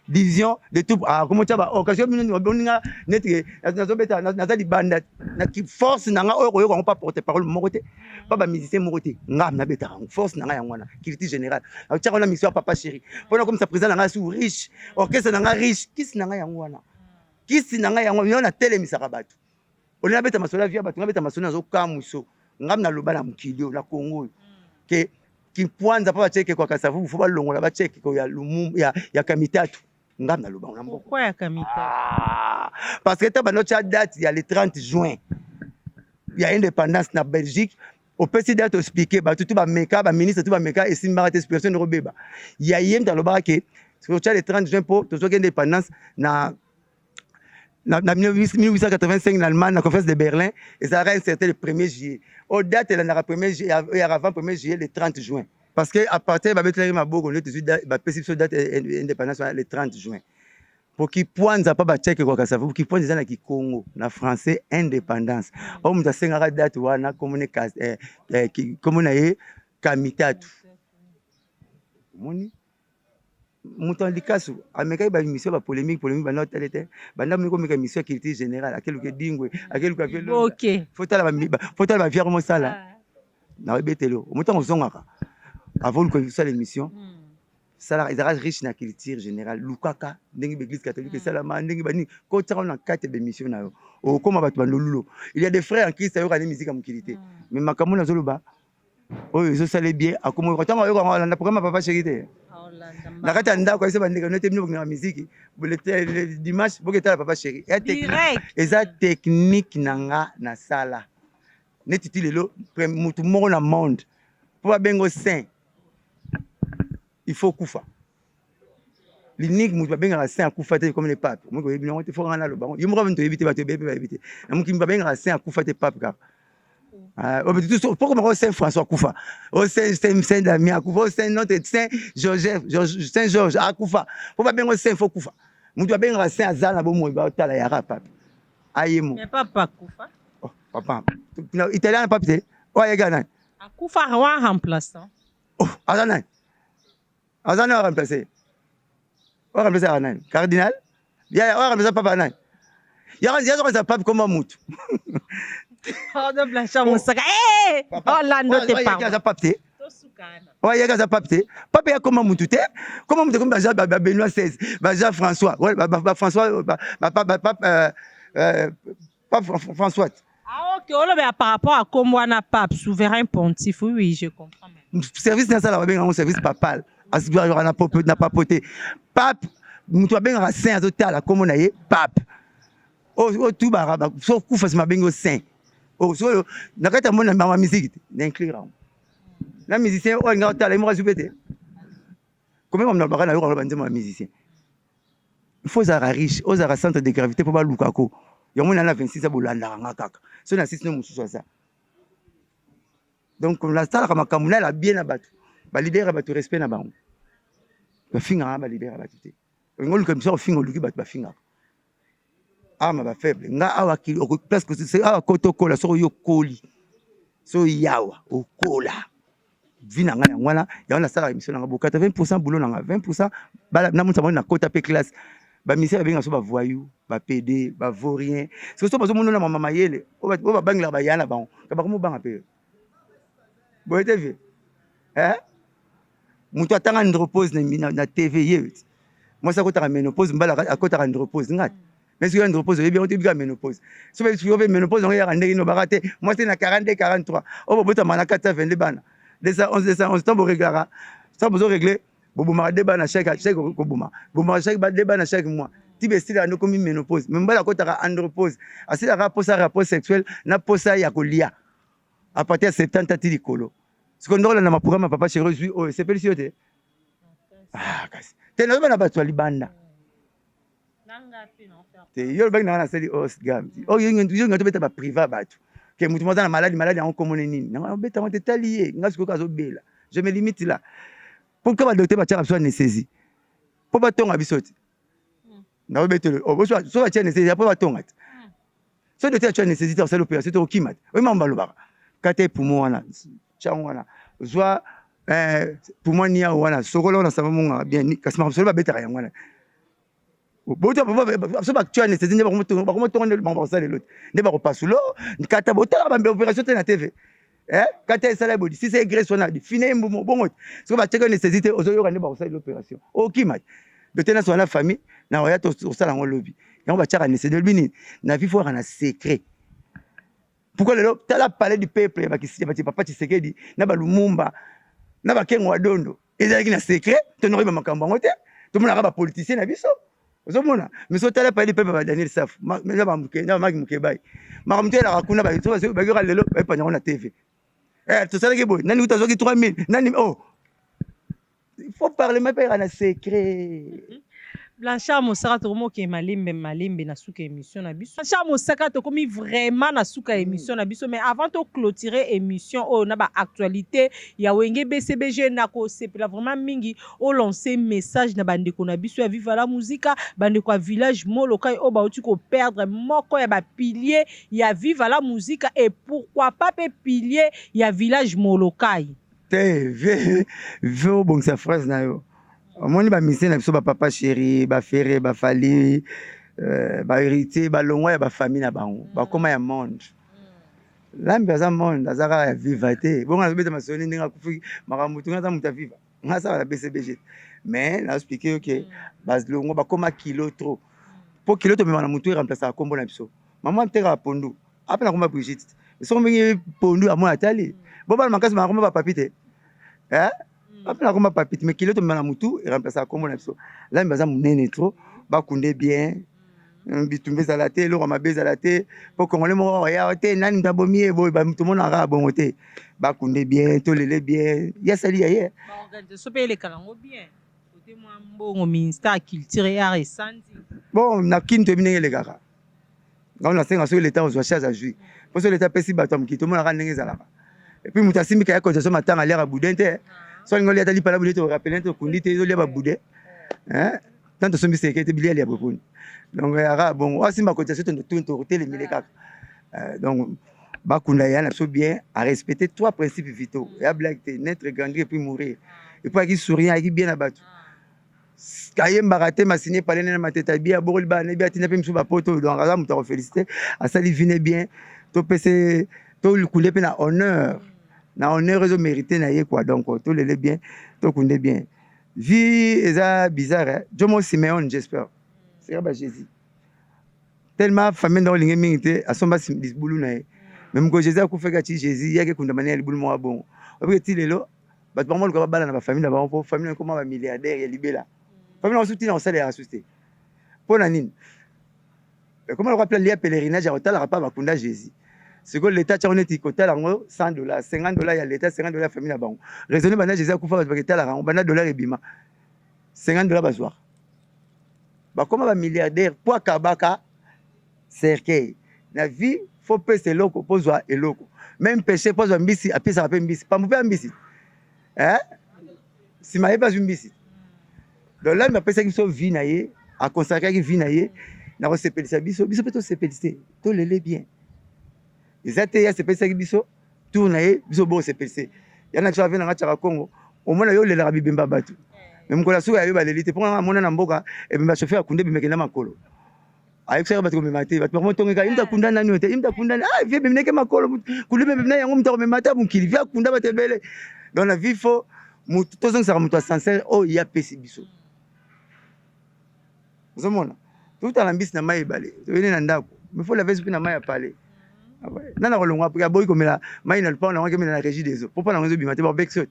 division de tout comment tu vas occasion boninga net na beta na za di banda na ki force na nga oyo ko pas porter parole mon côté pas ba musicien mon côté nga na beta force na nga yangwana culture générale a tchaka na mission papa chéri pona comme ça président na nga sou riche orchestre na nga riche kisi na nga yangwana kisi na nga yangwana na tele misaka batu olina beta masola via batu nga beta masola zo kamuso ngam na loba na mukilio na Congo ke ki pwanza pa cheke kwa kasavu faut ba longola ba cheke ko ya lumu ya kamitatu ngam na loba ngam pourquoi ya kamita parce que ta banocha date ya le 30 juin ya indépendance na Belgique au petit date expliquer ba tout ba meka ba ministre tout ba meka et simba te personne robeba ya yem dans le bar que sur le 30 juin pour tout ce qui indépendance na 1885 en Allemagne, la conférence de Berlin, et ça a inserté le 1er juillet. Au date, elle en a 1er juillet, et avant 1er juillet, le 30 juin. Parce qu'à partir de la date indépendance le 30 juin. Pour qu'ils pointent à pas tchèque quoi que ça, pour qu'ils pointent dans le Congo, na français indépendance. On a 5 date wana comme on a kamitatu. Moni Mouton Likasu, Américain, il y a une mission polémique, ba note elle était. Banda miko mika mission culture générale, à quel que dingwe, à quel que OK. Faut la fier mon sala. Na betelo. Mouton zonga. Avant que ça l'émission. Ça ils arrachent riche na culture générale. Lukaka, ndenge l'église catholique salama, ndenge bani ko tsaka na 4 émissions na yo. O koma batu bandolulo. Il y a des frères en Christ yo kana musique amukilité. Mais makamu na zoloba. Oh, ils ça les bien. Akomo ko tanga yo ko na programme papa chéri. Nakata ndako ese bandeka note bino na musique le dimanche boketa papa chéri eza technique nanga na sala netiti lelo mutu moko na monde pour bengo saint il faut kufa l'unique mutu benga saint kufa te comme les papes moi ko bino te faut ngana lo bango yimo ko bino éviter ba te bébé ba éviter na muki benga saint kufa te pape ka pourquoi Saint François Koufa, Saint Damien Koufa, Saint notre Saint Joseph, Saint Georges Koufa. Pourquoi bien Saint Koufa? Nous doit bien Saint Azal na bomo ba tala ya papa. Ayemo. Mais papa Koufa. Oh papa. Italien papa te. Oh ya gana. Koufa roi remplaçant. Oh Azana. Azana remplacer. On remplacer Azana. Cardinal. Ya on remplacer papa nan. Ya ça papa comme Moutou. Oh, de Blanchard Moussaka. Eh! Orlando te parle. Il y a papé. Ouais, il y a papé. Papa, il y a comment Moutoute? Comment Moutoute comme Benoît XVI, Jean François. Ouais, François, François. Ah, ok. On le par rapport à comment on a pape, souverain pontife. Oui, je comprends. Service national, on a un service papal. Asgura, on n'a pas poté. Pape, Moutoute, ben, un saint, comme on a eu, pape. Oh, tout baraba, sauf coup, face ma bengo saint. Oh, so, nakata mona ma musique, n'inclure. La musicien, oh, ngata, la moi zoubete. Comment on n'a pas na yo banze ma musicien. Il faut za riche, aux za centre de gravité pour ba lukako. Yo mona na 26 bolanda ngakaka. So na 6 no mususu ça. Donc la star kama kamuna la bien na batu. Ba libérer batu respect na bango. Ba finga ba libérer batu te. Ngolu comme ça finga luki batu ba finga. Ama ba faible nga awa ki presque c'est awa koto kola so yo koli so yawa okola vie na nga wana ya on a sala émission na 80% boulot na 20% bala na monta na kota pe classe ba misère benga so ba voyou ba PD ba vaurien c'est so bazo monona mama mayele o ba bangla ba yana ba ka ba ko mo banga pe boy TV mutu atanga andropause na TV yet moi ça kota ménopause mbala akota andropause ngati mais si andropause bien on te biga ménopause so ba si over ménopause on ya ndenge no barate moi c'est na 42 43 o bota manaka 22 bana 211 temps vous réglera ça vous régler vous bouma débat na chaque ko bouma chaque débat na chaque mois ti be style ando comme ménopause même bala kota andropause asi la rapport sexuel na posa ya kolia à partir de 70 ti likolo ce qu'on dans na programme papa chéri oh c'est pas ici kasi tena bana ba twali banda te yo bang na sali os gam oh yo ngento beta ba privé batu que mutu mozana malade en commune nini na beta on te lié ngasko kazo bela je me limite là pourquoi ba docteur ba tira besoin nécessaire pour ba tonga bisoti na beta oh so ba tira nécessaire pour ba tonga so docteur tira nécessaire c'est l'opération to kimat o mamba lo ba kate poumon wana changwana zwa poumon nia wana sokolo na sama munga bien kasma so ba beta ya ngwana boto so ba tira nécessaire ba ko tonga ba ça l'autre ne ba ko pasulo kata botala ba opération na TV kata sala bodi si c'est graisse on a fini mbumo bongo so ba teka nécessité ozo yoka ne ba ko ça l'opération okima de tena so na famille na oya to sala ngo lobby yango ba teka nécessité bini na vie faut na secret pourquoi le tala parler du peuple ba kisi ba papa Tshisekedi na ba Lumumba na ba kengo wadondo ezali na secret to no ba makambo ngote to mona ba politicien na biso ozomona miso tala parler du peuple ba Daniel Saf na ba mukenda magi mukebai makamtela rakuna ba to ba ba lelo ba pa na TV tout ça qui est beau nani utazoki 3000 nani oh il faut parler mais pas en secret Blanchard Mosaka tokomo ke malimbe na suka émission na biso Blanchard Mosaka tokomi vraiment na suka émission na biso mais avant de clôturer émission oh na ba actualité ya wenge BCBG na ko sepela vraiment mingi o lancer message na bandeko na biso ya Viva la musique bandeko ya village Molokai o ba uti ko perdre moko ya ba pilier ya Viva la musique et pourquoi pas pe pilier ya village Molokai te ve bon sa phrase na yo omoni ba mission na biso ba papa chéri ba ferré ba fali ba hérité ba longwa ya ba famille na bango ba koma ya monde lambi aza monde azaka ya viva te bonga na beta masoni ndinga kufi makamutu ngaza muta viva ngasa la BCBG mais na expliquer que base longo ba koma kilo trop pour kilo to mema na mutu remplacer kombo na biso maman tera pondu apena koma Brigitte so mingi pondu amo atali bo ba makasi ma koma ba papite apena koma papite mais kilo to mema na mutu remplacer kombo na biso là mbaza munene trop ba kunde bien bitumbe salate lo ma bezalate pour congolais mo ya te nani ndabomi boy ba tout monde ara bon te ba kunde bien to lele bien ya sali ya ye ba organisation pe le kalango bien côté moi mbongo ministère culture et art et santé bon na kinto binenge le kaka ngao na senga so l'état aux charges à jouer parce que l'état pesi batom ki tout monde ara ndenge zalaka et puis mutasimika ya cotisation matanga l'air à boudin te so ngoli atali pala boudin to rappeler to kundi te zo le ba boudin tant sombi sécurité biliali ya bokuni donc bon osimba cotisation to les mille kaka donc bakunda yana so bien à respecter trois principes vitaux ya blague naître grandir et puis mourir et puis qui sourire qui bien abattu kayemba raté ma signé par les mateta bien borol ba ne bien tina pe mso ba poto donc ala muta féliciter à ça vine bien to pc to le couler pe na honneur réseau mérité na ye quoi donc to le bien to kunde bien vie eza bizarre Jomo Simeon j'espère c'est ba Jésus tellement famille dans lingi mingi à son bas disbulu na même ko Jésus ko feka ti Jésus yake kunda maneli bulu mo bon parce que ti lelo bat ba mo ko bala na ba famille na ba famille ko ma ba milliardaire ya libela famille on soutient on salaire assisté pour na nini comment on rappelle les pèlerinage à hôtel pas ba kunda Jésus c'est que l'état t'a honnête côté là $100 $50 il y a l'état $50 famille na bango raisonner bana Jésus ko fa ba l'état là on bana dollar et bima $50 basoir ba comment ba milliardaire pour kabaka cercueil na vie faut pèse loko pozwa eloko même péché pozwa mbisi apesa rapé mbisi pa mpe mbisi si maye pas mbisi donc là m'a pèse qui so vie na ye a consacrer qui vie na ye na ko sepelisa biso peut sepelisa to lele bien exacte ya sepelisa qui biso tourna ye biso bo sepelisa yana tshaka vena ngachaka Congo omona yo lela bibemba batu mais mkola suka yo baleli te pona mona na mboka e bemba chauffeur kunde bimekena makolo ayikusa batu komemate batu mo tongeka imta kunda nani yote imta kunda ah vie bimneke makolo kulube bimna yango mta komemata mukili via kunda batebele dans la vie faut mutu tozong saka mutu sincère o ya pesi biso zomona tout à l'ambis na mai balé toyene na ndako mais faut la veste na mai parler nana kolongwa pour ya boy komela mai na lupa na wange na régie des eaux pour pas na ngozo bimate ba bexot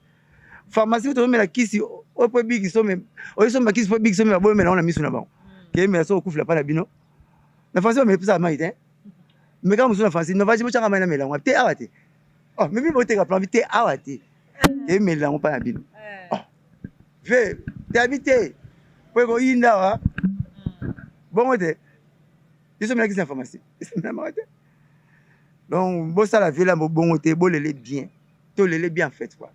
pharmacie to mela kisi o po big so me o so makisi po big so me boy mela na misu na bango ke mela so kufla pa na bino na pharmacie me pesa mai te mais quand musu na pharmacie no va jibo changa mai na mela ngwa te awate oh mais bibo te ka plan te awate ke mela ngwa pa na bino oh ve te habité po ko inda wa bon te ils mela kisi na pharmacie na mate donc bo ça la vie là bon te bo lele bien to lele bien fait quoi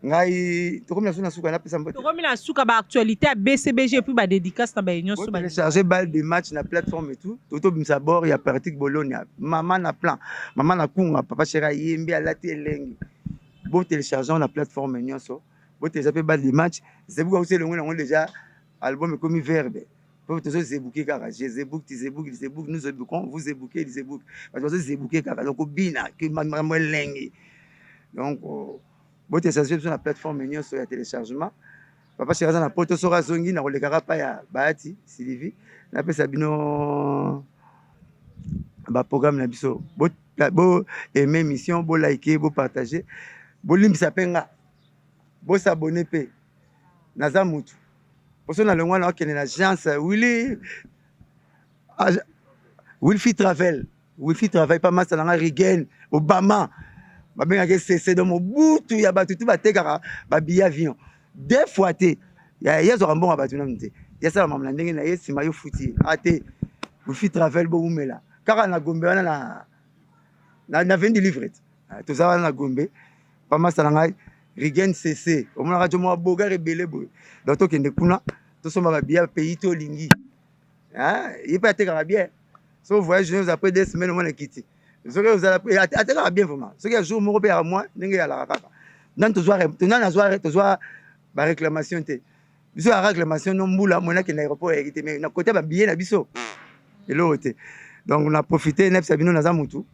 ngai to comme na suka na pesa mbote to comme na suka ba actualité BCBG puis ba dédicace na ba union so ba charger balle de match na plateforme et tout toto bimsa bord ya pratique Bologna maman na plan maman na kunga papa chera yembi alati elengi bo télécharger na plateforme nyonso bo télécharger balle de match zebuka aussi le ngona déjà album comme verbe pour tous zebouker car zebouk nous zeboukons vous zebouker zebouk parce que zebouker car donc bina que maman lengi donc bo télécharger sur la plateforme nyonso ya téléchargement papa cheraza na poto sora zongi na kolekaka pa ya Bahati Sylvie na pesa bino ba programme na biso bo aimer émission bo liker bo partager bo limbisa penga bo s'abonner pe naza mutu parce que na lengwa na okene na agence Wilfi Travel pas mal ça na Rigen Obama babenga ke cc dans mobutu ya batu tu batekaka ba billet avion deux fois te ya yezo mbonga batu na mte ya sala mamla ndenge na yesi mayo futi ate Wilfi Travel bo umela kaka na Gombe wana na vendi livrette to za na Gombe pas mal ça na Rigen cc omona radio mo boga rebele boy donc to kende kuna to soma ba billet pays to lingi il peut être bien so voyage nous après 2 semaines on a quitté ce que vous allez attendre bien vraiment ce que jour mo à moi ndenge ya la kaka nan to zoa ba réclamation te biso la réclamation no mbula mona ke na aéroport ya quitté mais na côté ba billet na biso et l'autre donc on a profité na sabino na za mutu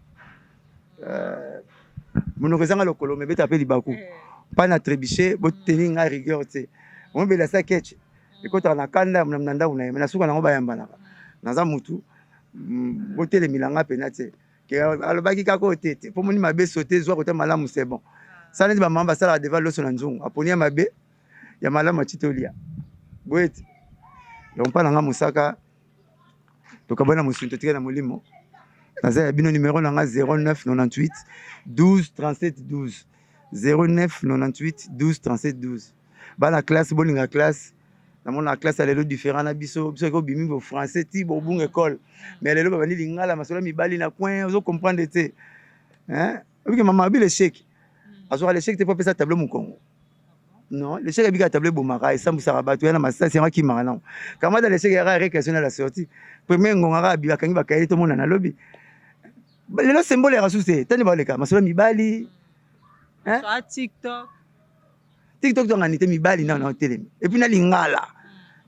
mono kozanga lokolo me beta pe libaku pas na trébucher bo tenir nga rigueur te on be la saketch et quand on a kanda mnanda una na suka na ngoba yamba na za mutu bo tele milanga penate ke alobaki kako tete po moni mabe sauter zwa kota malamu c'est bon ça ne dit ba mamba sala devant loso na nzungu aponia mabe ya malamu chitolia boete donc pas nga musaka to kabana musunto tika na molimo naza ya bino numéro nanga 09 98 12 37 12 09 98 12 37 12 bana classe bolinga classe na mona classe alelo différent na biso ko bimi bo français ti bo bunga école mais alelo bani lingala masolo mibali na coin ozo comprendre te hein ok maman bi le chèque azora le chèque te pas pesa tableau mon Congo non le chèque bi ka tableau bo mara et ça musara batu na masa c'est moi qui mara non kama dans le chèque ya récréation à la sortie premier ngongara bi bakangi bakaye to mona na lobby lelo symbole ya rasuse tani ba leka masolo mibali hein sur TikTok to ngani te mibali na na telemi et puis na lingala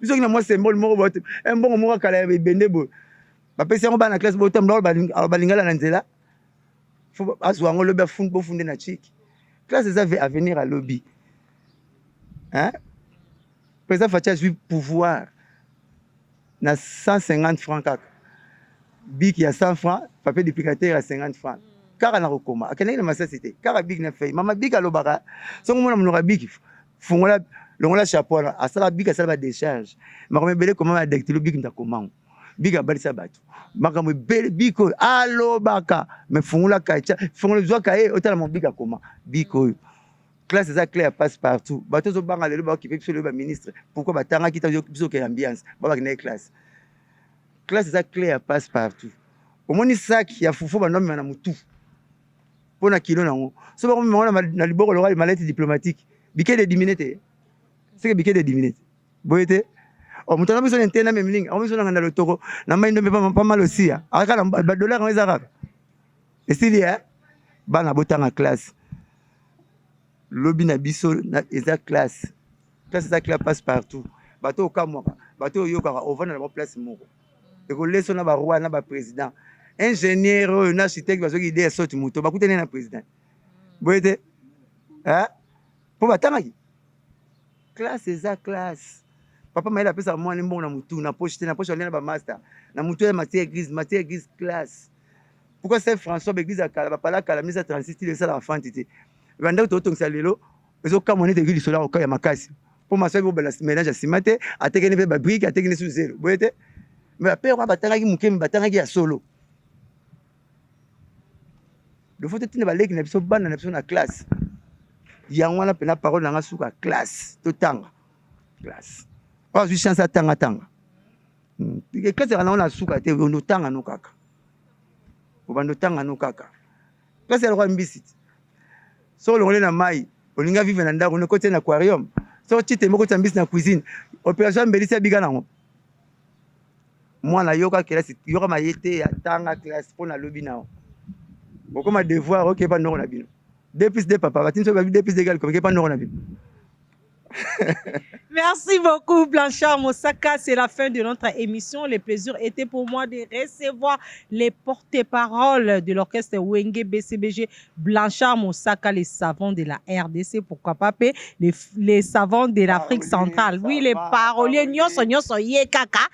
biso kina moi symbole moko bote un bon moko kala bende bo ba pesi ngo ba na classe bo tamlo ba lingala na nzela faut azwa ngo lobi fund bo funde na chiki classe ça va venir à lobby hein président Fatia lui pouvoir na 150 francs kaka big ya 100 francs papier duplicateur à 50 francs car na rekoma akene na masasité car big na fay mama big alobaka songo mona mnoka big fungola longola chapeau a sala big a sala décharge makome bele comment ma dectilo big nda comment big abalisa batu makamo bele big alobaka me fungola kacha fungola zwa kae otala mon big akoma big classe ça clair passe partout bato zo banga lelo ba occupé sur le ministre pourquoi batanga kita biso ke ambiance ba na classe ça clair passe partout au moni sac ya fufu ba nomi na mutu pona kilo nango so ba ko na liboko local malette diplomatique biké de 10 minutes c'est que biké de 10 minutes boyete o mutana biso ntena memling o biso na lotoko na mai ndombe pas mal aussi aka ba dollar ngeza kaka esili bana botanga classe lobby na biso eza classe eza classe passe partout bato okamwaka bato oyokaka ovanda na place moko ekoleso na baroi na baprésident ingénieur oyo na architecte bazoki idée ya soti moto bakutani na président boye te mpo batangaki classe eza classe papa mayele apesa mwana mbongo na mutu na poche te na poche alia na bamaster na mutu ya matière église classe pourquoi c'est François l'église à kala bapala kala mise à 36 il ça la fante te banda totongisa lelo ezokamwa nete ekili sola oka ya makasi mpo masoki obala ménage ya nsima te atekeni mpe babrike atekeni su zelo boye te me apere wana batangaki mokemi batangaki ya solo lefo tetine baleki na biso bana na biso na classe yango wana mpena parole nanga suka classe totanga classe oyo azwi chance atanga classe yango na suka te ondotanga no kaka obanda otanga no kaka classe yalokwa mbisi te so olongole na mai olinga vive na ndako nekoti na aquarium so tite moko tia mbisi na cuisine opération ya mbelisi abika nango mwana yoka kelasi yoka mayete ya tanga classe mpo na lobi nao okoma devoir okepa ndoko na bino 2 plus 2 papa batini so babi 2 plus 2 égal okepa ndoko na bino. Merci beaucoup, Blanchard Moussaka. C'est la fin de notre émission. Le plaisir était pour moi de recevoir les porte-paroles de l'orchestre Wenge BCBG, Blanchard Moussaka, les savants de la RDC, pourquoi pas, les savants de l'Afrique centrale. Oui, les paroliers, nyonso ye kaka.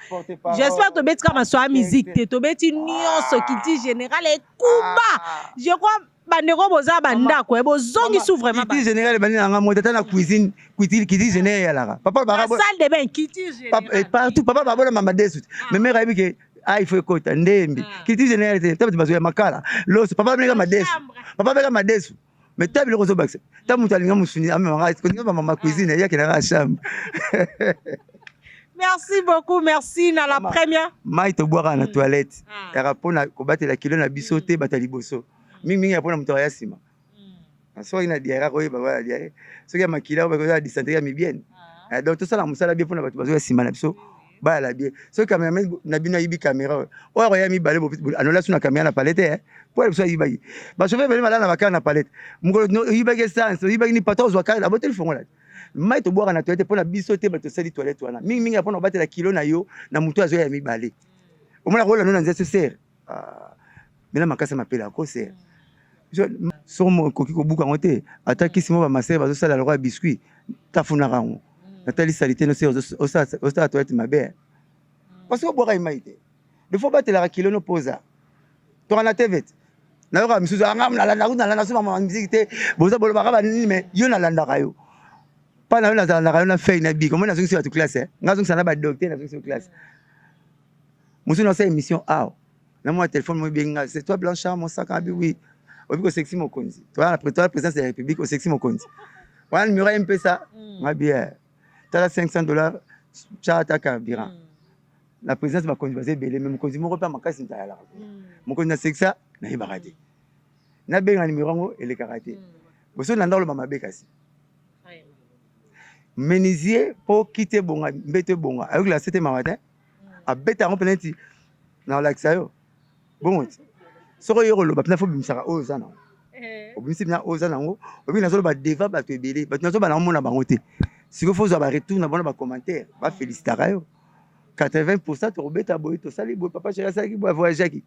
J'espère que tu vas ma musique. Tu vas nyonso qui dit général et Kumba. Je crois. Bandeko boza bandako bozongi sou vraiment kiti général bani nga motata na cuisine kiti général yalaka papa bara salle de bain kiti général partout papa bara mama desu mais mère abi ke il faut écouter ndembi kiti général te tabu bazo ya makala loso papa beka madesu mais tabu lozo bakse tabu mutalinga musuni amema nga mama cuisine yake na chambre. Merci beaucoup, merci na la première mai to boire na toilette ya rapona ko batela kilo na bisote batali boso mingi ya pona muto ya sima so ina diarrhée ko ba diarrhée so ya makila ba ko ya dysenterie ya mibienne donc tout ça la musala bien pona bato bazo ya sima na biso ba la bien so cameraman na bino yibi caméra o ya mi balé anola suna caméra na palette pour le so yibi ba chauffeur bali malana bakana na palette muko yibi ke sans yibi ni pato zo kala botel fongo la mai to boire na toilette pona biso te bato sali toilette wana mingi ya pona batela kilo na yo na muto azo ya mi balé o mona ko la nona nzese ser mena makasa mapela ko ser so mo koki ko buka ngote atakisi mo ba masere bazo sala lokwa biscuit tafuna rango natali salité no se o sa toilette mabe parce que boire imaite il faut battre la kilo no posa to na tevet na yo misuzu anga na la so ma musique te boza bolo ba ba ni me yo na landa kayo pa na yo na landa kayo na fei na bi comme na zungisi ba classe ngazo sana ba docteur na zungisi classe musu na sa émission na moi téléphone mo benga c'est toi Blanchard Moussaka oui au sexy mokonzi toi la présidence de la République au sexy mokonzi voilà numéro MP ça ma bien t'as $500 chata carburant la présidence mokonzi va se belé mais mokonzi mo repa makasi ntaya mokonzi na sexa na ibarade na benga numéro ngo ele karaté boso na ndalo mama bekasi menuisier pour quitter bonga mbete bonga avec la 7e matin a beta en penalty na la xayo bon soko yoro lo bapna fo bimisaka oyo zana obimisi bina oyo zana ngo obi nazo ba deva ba to ebele ba nazo ba na mona bango te siko fo zo ba retour na bona ba commentaire ba félicitaka yo 80% to beta boy to sali boy papa chéri sali boy voyage ki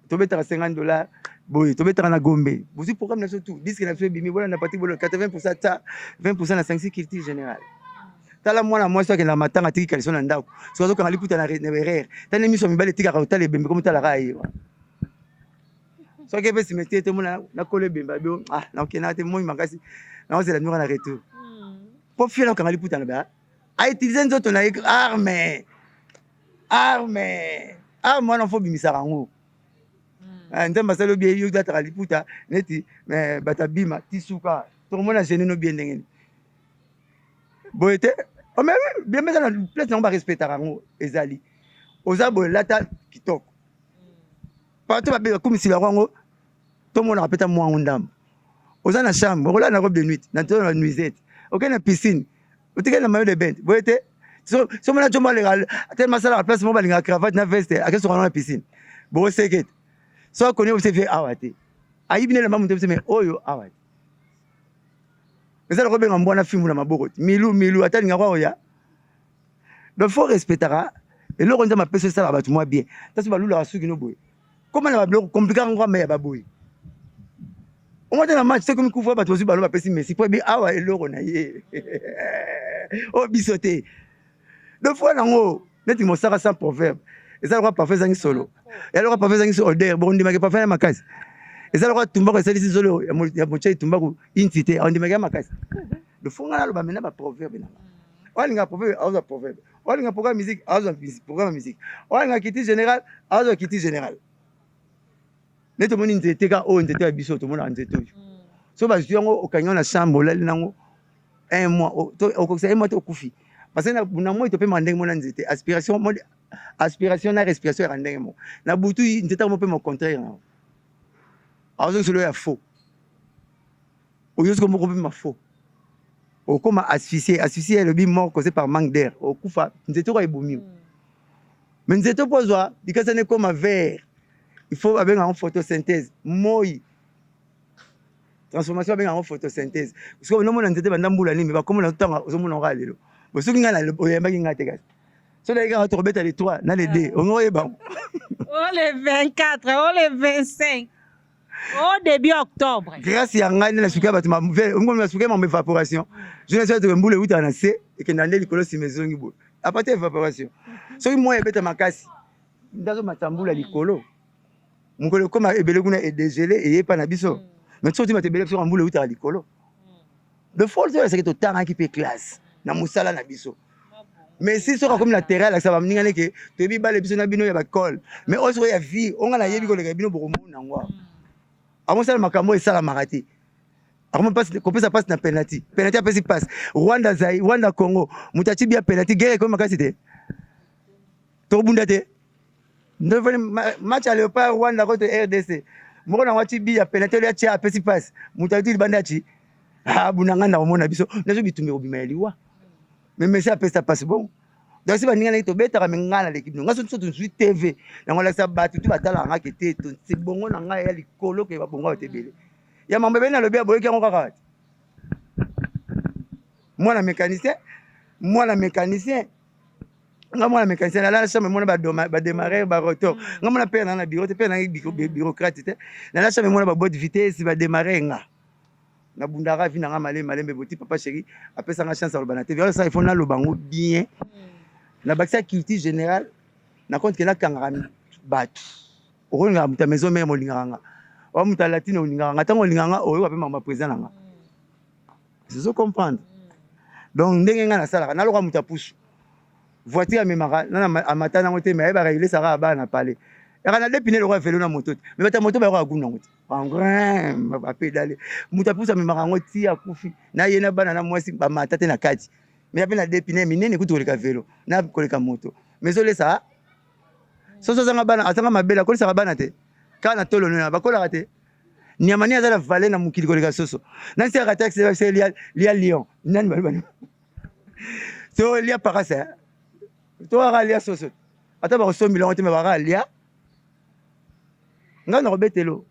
to beta $50 boy to beta na Gombe bozi programme na surtout disque na so bimi bona na parti bolo 80% ta 20% na 5 culture générale tala mwana moi soki na matanga tiki kaliso na ndako so zo kanga liputa na rever tane miso mibale tika ka utale bembe comme tala rai so ke pesi metie te mona na kole bemba bio na okena te moi makasi na ozela nura na retour po fiela kanga liputa na ba a utiliser nzoto na arme wana fo bimisaka ngo ndemba salo bie yo data liputa neti mais batabima tisuka to mona gêner no bien ndengeni boete o mais bien mais na place na ba respecter ngo ezali oza bolata kitoko partout ba be comme si la ngo to mona rapeta moi ndam oza na chambre ola na robe de nuit na to na nuisette aucun na piscine otike na maillot de bain boete so mona chomba legal tellement ça la place mo balinga cravate na veste a keso na piscine bo seket so koni observer awate ayibine la mamu te mais oyo awate Mais ça le robin en bois na film na maboko. Milu atali ngwa oya. Donc faut respecter et là on dit ma personne ça va tout moi bien. Ça c'est balou la suki no boy. Comment na ba compliqué ngwa mais ba boy. On va dans la match c'est comme couvre ba to balou ba pesi Messi pour bien awa et loro na ye. Oh bisoté. Deux fois nango, net mo sara sans proverbe. Et ça le roi parfait zangi solo. Et le roi parfait zangi solo der bon ndimake parfait na makasi. Et ça le roi tumba ko sali solo ya mo chai tumba ko intité on ndimake makasi. Le fond ngala lo ba mena ba proverbe na. Olinga proverbe, auza proverbe. Olinga programme musique, auza programme musique. Olinga kiti général, auza kiti général. Neto moni nzete ka o nzete ya biso to mona nzete oyo. So ba ziango okanyo na chambre là nango 1 mois to okokisa 1 mois to kufi. Parce que na moi to pe mandenge mona nzete aspiration mode aspiration na respiration ya ndenge mo. Na butu nzete mo pe mo contraire na. Auza solo ya faux. Oyo ko mo ko pe ma faux. Au comme asphyxié le bi mort causé par manque d'air au kufa nzeto ko ebomi mais nzeto pozwa dikasa ne comme verre il faut avec en photosynthèse moi transformation avec en photosynthèse parce que no mona nzete banda mbula ni mais ba comme na tanga zo mona nga lelo bo soki nga na le oyamba ki nga te kasi so la ga to robeta les 3 na les 2 on oye ba oh les 24 oh les 25 au début octobre. Grâce à Ngani na suka batu ma suka ma évaporation. Je ne sais pas mbule uta na se et que ndande likolo si maison ngibo. A partir évaporation. So ki moi ebeta makasi. Ndazo matambula likolo. Mukolo koma ebele kuna e dégelé et pas na biso. Mais so ti matebele so mbule uta likolo. De force c'est que to tanga qui peut classe na musala na biso. Mais si so comme latéral ça va mninga ke to bi bale biso na bino ya ba col. Mais oso ya vie on na yebi ko le bino bokomo na ngwa. Avant ça, le Makambo est ça la marati. Avant ça passe na penalty. Penalty après passe. Rwanda Zaï, Rwanda Congo. Mutachi bien penalty. Guerre comme makasite. Tobundate. Match à Léopard Rwanda contre RDC. Moko na wati bien penalty ya tia après passe. Mutachi bandachi. Ah bunanga na omona biso. Nazo bitumbe obima liwa. Mais ça après ça passe bon. Donc si baninga na to beta ka mengala l'équipe ngaso so to TV na ngola sa batu tu batala nga kete to c'est bongo na nga ya likolo ke ba bongo tebele ya mambe bena lobi aboye ki ngo kaka moi na mécanicien na la chambre moi ba démarrer ba rotor nga moi na père na bureau te père na bureaucrate te na la chambre moi ba boîte vitesse ba démarrer nga na bundara vi na nga malembe boti papa chéri après ça nga chance à lobana te vers ça il faut na lobango bien na bakisa culture générale na compte que na kangami batu okolinga muta maison mère molinganga wa muta latine olinganga tango olinganga oyo wa pe mama président nanga c'est ça comprendre donc ndenge nga na sala na lokwa muta pusu voiture memara na amata na ngote mais ba régler ça ba na parler ya na dépiner le roi vélo na moto mais bata moto ba ko guna ngote en grain ba pédaler muta pusu memara ngoti akufi na yena bana na mwasi ba matate na kati. Mais il y a des dépinés, mais il y a des vélos, il y a des motos. Mais ça, so zanga bana atanga mabela ko sa bana te kana tolo na bakola rate nyamani azala vale na mukili ko leka soso nan si rate c'est lia lion nan balbana so lia parasa to ara lia soso ata ba so milon te me bara lia ngana robetelo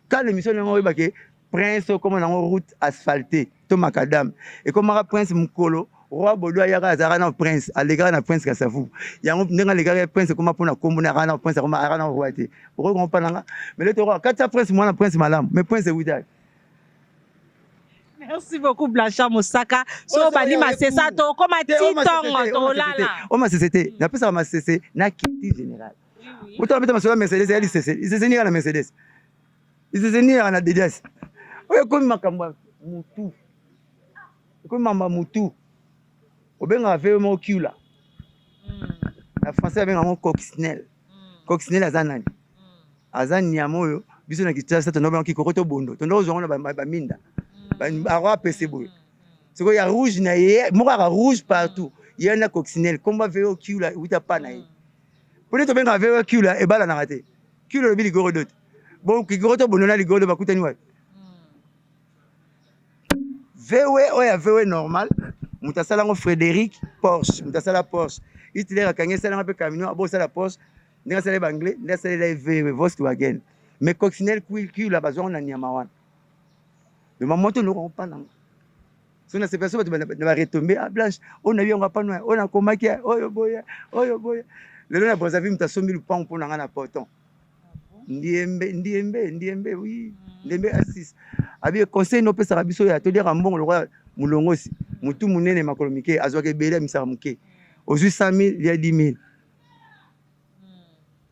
quand l'émission ngo ibake prince comme na route asphaltée to makadam et comme prince mukolo roi bodo yaka azara na prince alega na prince kasafu yango ndenga lega prince comme pona kombo na na prince comme ara na roi te oko kompananga mais le roi kata prince moi na prince malam mais prince wida. Merci beaucoup Blanchard Mosaka so bani masesa to koma titongo to lala o masese na pesa masese na kiti général autant mettre masolo Mercedes ya liCC ni na Mercedes liCC ni na Adidas oyo komi makambo mutu komi mama mutu obenga ve mo kiula na français benga mo coccinelle azanani azani ya moyo biso na kitasa to noba kikokoto bondo to ndo zongo na ba minda ba roi PC boy siko ya rouge na ye mo ka rouge partout il y a na coccinelle comme ve o kiula uta pana ye pour to benga ve o kiula e bala na raté kiula bi ligoro dot bon kikokoto bondo na ligoro ba kutani wa vewe oya vewe normal mutasala ngo Frédéric Porsche mutasala Porsche Hitler akanye sala ngape camion abo sala Porsche ndinga sala banglais ndinga sala VW Volkswagen mais coccinelle qui la bazon na nyama wana le mamoto no kompa nanga So na sepia so ba retomber ah Blanche on a eu on va pas noir on a komaki oyo boya lelo na bozavi mutasombi lupango mpona nga na porton ndiembe oui ndiembe assise abi conseil no pesa biso ya to dire mbongo lokwa mulongosi mutu munene makolo mike azwaka ebele misaka muke ozwi 100 000 ya 10 000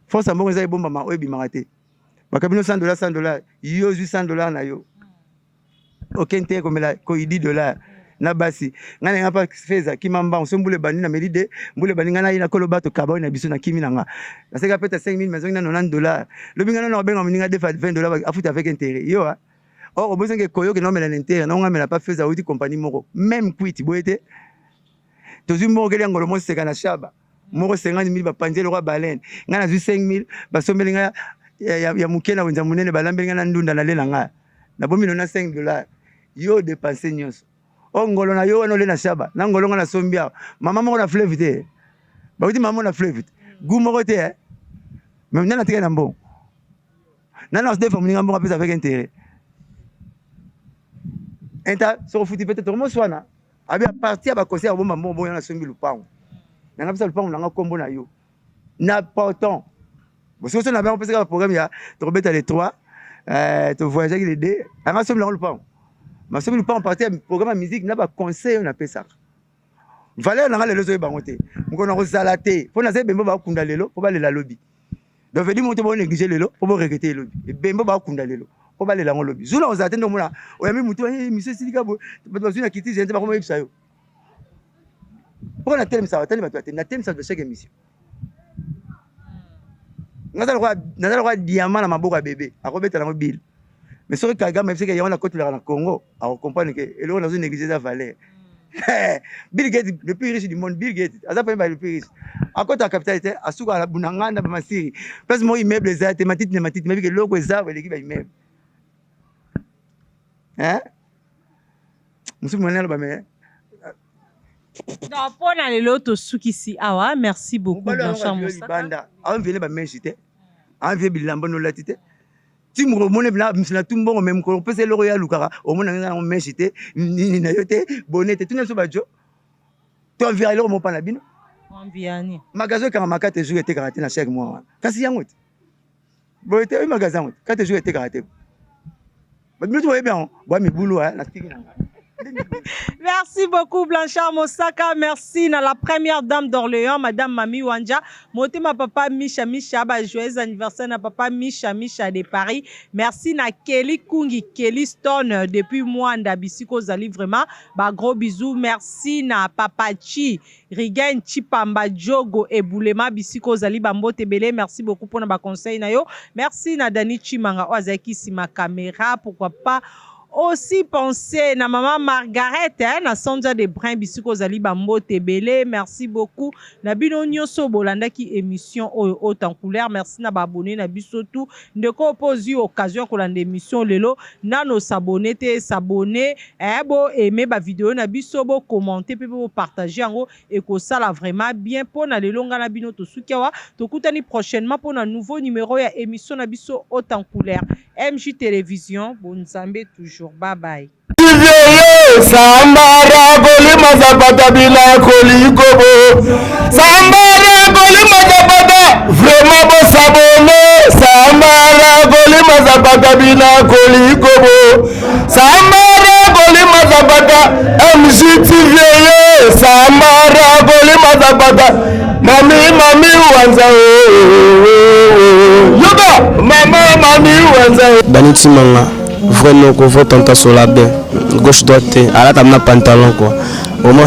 force mbongo za ebomba ma oyebi mangate bakabino $100 yo ozwi $100 na yo okente komela ko $10 na basi ngana ngapa feza kimamba osombule bani na melide mbule bani ngana ina koloba to kaba na biso na kimi nanga naseka peta 5000 maison na $90 lobi ngana na benga mninga defa $20 afuta avec intérêt yo or obozo nge koyo ke no mela intérêt na ngamela pa feza uti compagnie moko même quit boete tozu moko ke ngolo mo seka na shaba moko 50000 ba panzelo kwa baleine ngana zu 5000 basombeli nga ya mukena wenza munene balambeli ngana ndunda na lela nga na bomi na $5 yo dépenser nyonso ngolo na yo wana le na shaba na ngolo nga na sombia mama moko na fleuve te ba uti mama na fleuve gu moko te même na tika na mbon nana on se défend mninga mbon apesa avec intérêt enta so futi peut-être mo swana abi a partir ba conseil bomba mbon na sombi lupango na ngapesa lupango na kombo na yo na portant bo so na ba on pesa programme ya to beta les 3 to voyager les 2 anga sombi la lupango ma sobi pas en partie programme de musique n'a pas conseil on appelle ça valeur na lelo zo bangote mko na ko salate fo na se bembo ba kunda lelo po ba le la lobby donc veut dire monte ba négliger lelo po ba regretter lobby e bembo ba kunda lelo po ba le la lobby zula on zatendo mona o yami mutu monsieur silika bo ba zuna kiti gente ba ko mo yipsa yo pour na tele msa watani ba to na tele msa de chaque émission ngazala kwa diamant na maboko ya bébé akobeta na mobile mais sur le Kagame, c'est qu'il y a un côté dans le Congo, à comprendre que l'on a une négligence de valeur. Bill Gates, le plus riche du monde, Bill Gates, à ça le plus riche. À côté de la capitalité, à ce qu'on a bunangana dans ma série. Parce que moi immeuble les thématiques, mais que l'eau est ça, l'équipe est immeuble. Hein? Monsieur Monel, bah non, pour aller l'autre soukisi, ah merci beaucoup. Blanchard Moussa. On vient de m'inviter. On vient de l'ambon latité. Si mon monnaie blanc, monsieur la tumbo même qu'on peut se le royal ou cara, au moins on met jeté, ni nayote, bonnet, tout n'est pas badjo. Tu enverras le mon panabino. Enviani. Magasin quand ma carte joue était karaté na chaque mois. Kasi yangout. Bon était un magasin, carte joue était karaté. Mais nous trouvons bien, bon mes boulot hein, na tiki. Merci beaucoup Blanchard Mosaka, merci à la première dame d'Orléans, Madame Mami Wanja. Monté ma papa Misha bah, joyeux anniversaire à papa Misha de Paris. Merci à Kelly Kungi, Kelly Stone depuis moi Ndabisiko Zali vraiment. Bah gros bisous, merci à papa Chi, Rigen Chipamba Jogo et Boulema Bisiko Zali Bambo Tebele. Merci beaucoup pour nos conseils na yo. Merci à Dani Chimanga Ozaki si ma caméra, pourquoi pas aussi penser na maman Margaret na Sandra de Brin Bisiko Zali Bambo Tebele. Merci beaucoup na bino nyonso bolanda ki émission haute en couleur. Merci na abonné na biso tout ndeko posi occasion ko landa émission lelo na no s'abonner te s'abonner bo aimer ba vidéo na biso bo commenter pe bo partager yango et ko sala vraiment bien pour na lelo ngana bino to sukiwa to kutani prochainement pour un nouveau numéro ya émission na biso haute en couleur. MJ Télévision, bonne toujours. Bye bye. Sambara goli mazabata bila kolikobo. Sambara goli mazabata vraiment bo sabone. Sambara goli mazabata bila kolikobo. Sambara goli mazabata MGTV. Sambara goli mazabata mami wanza yoga mami wanza Daniti Manga. Vraiment, qu'on voit tenter sur la baie. Gauche droite, à la table, pantalon quoi. Au moins.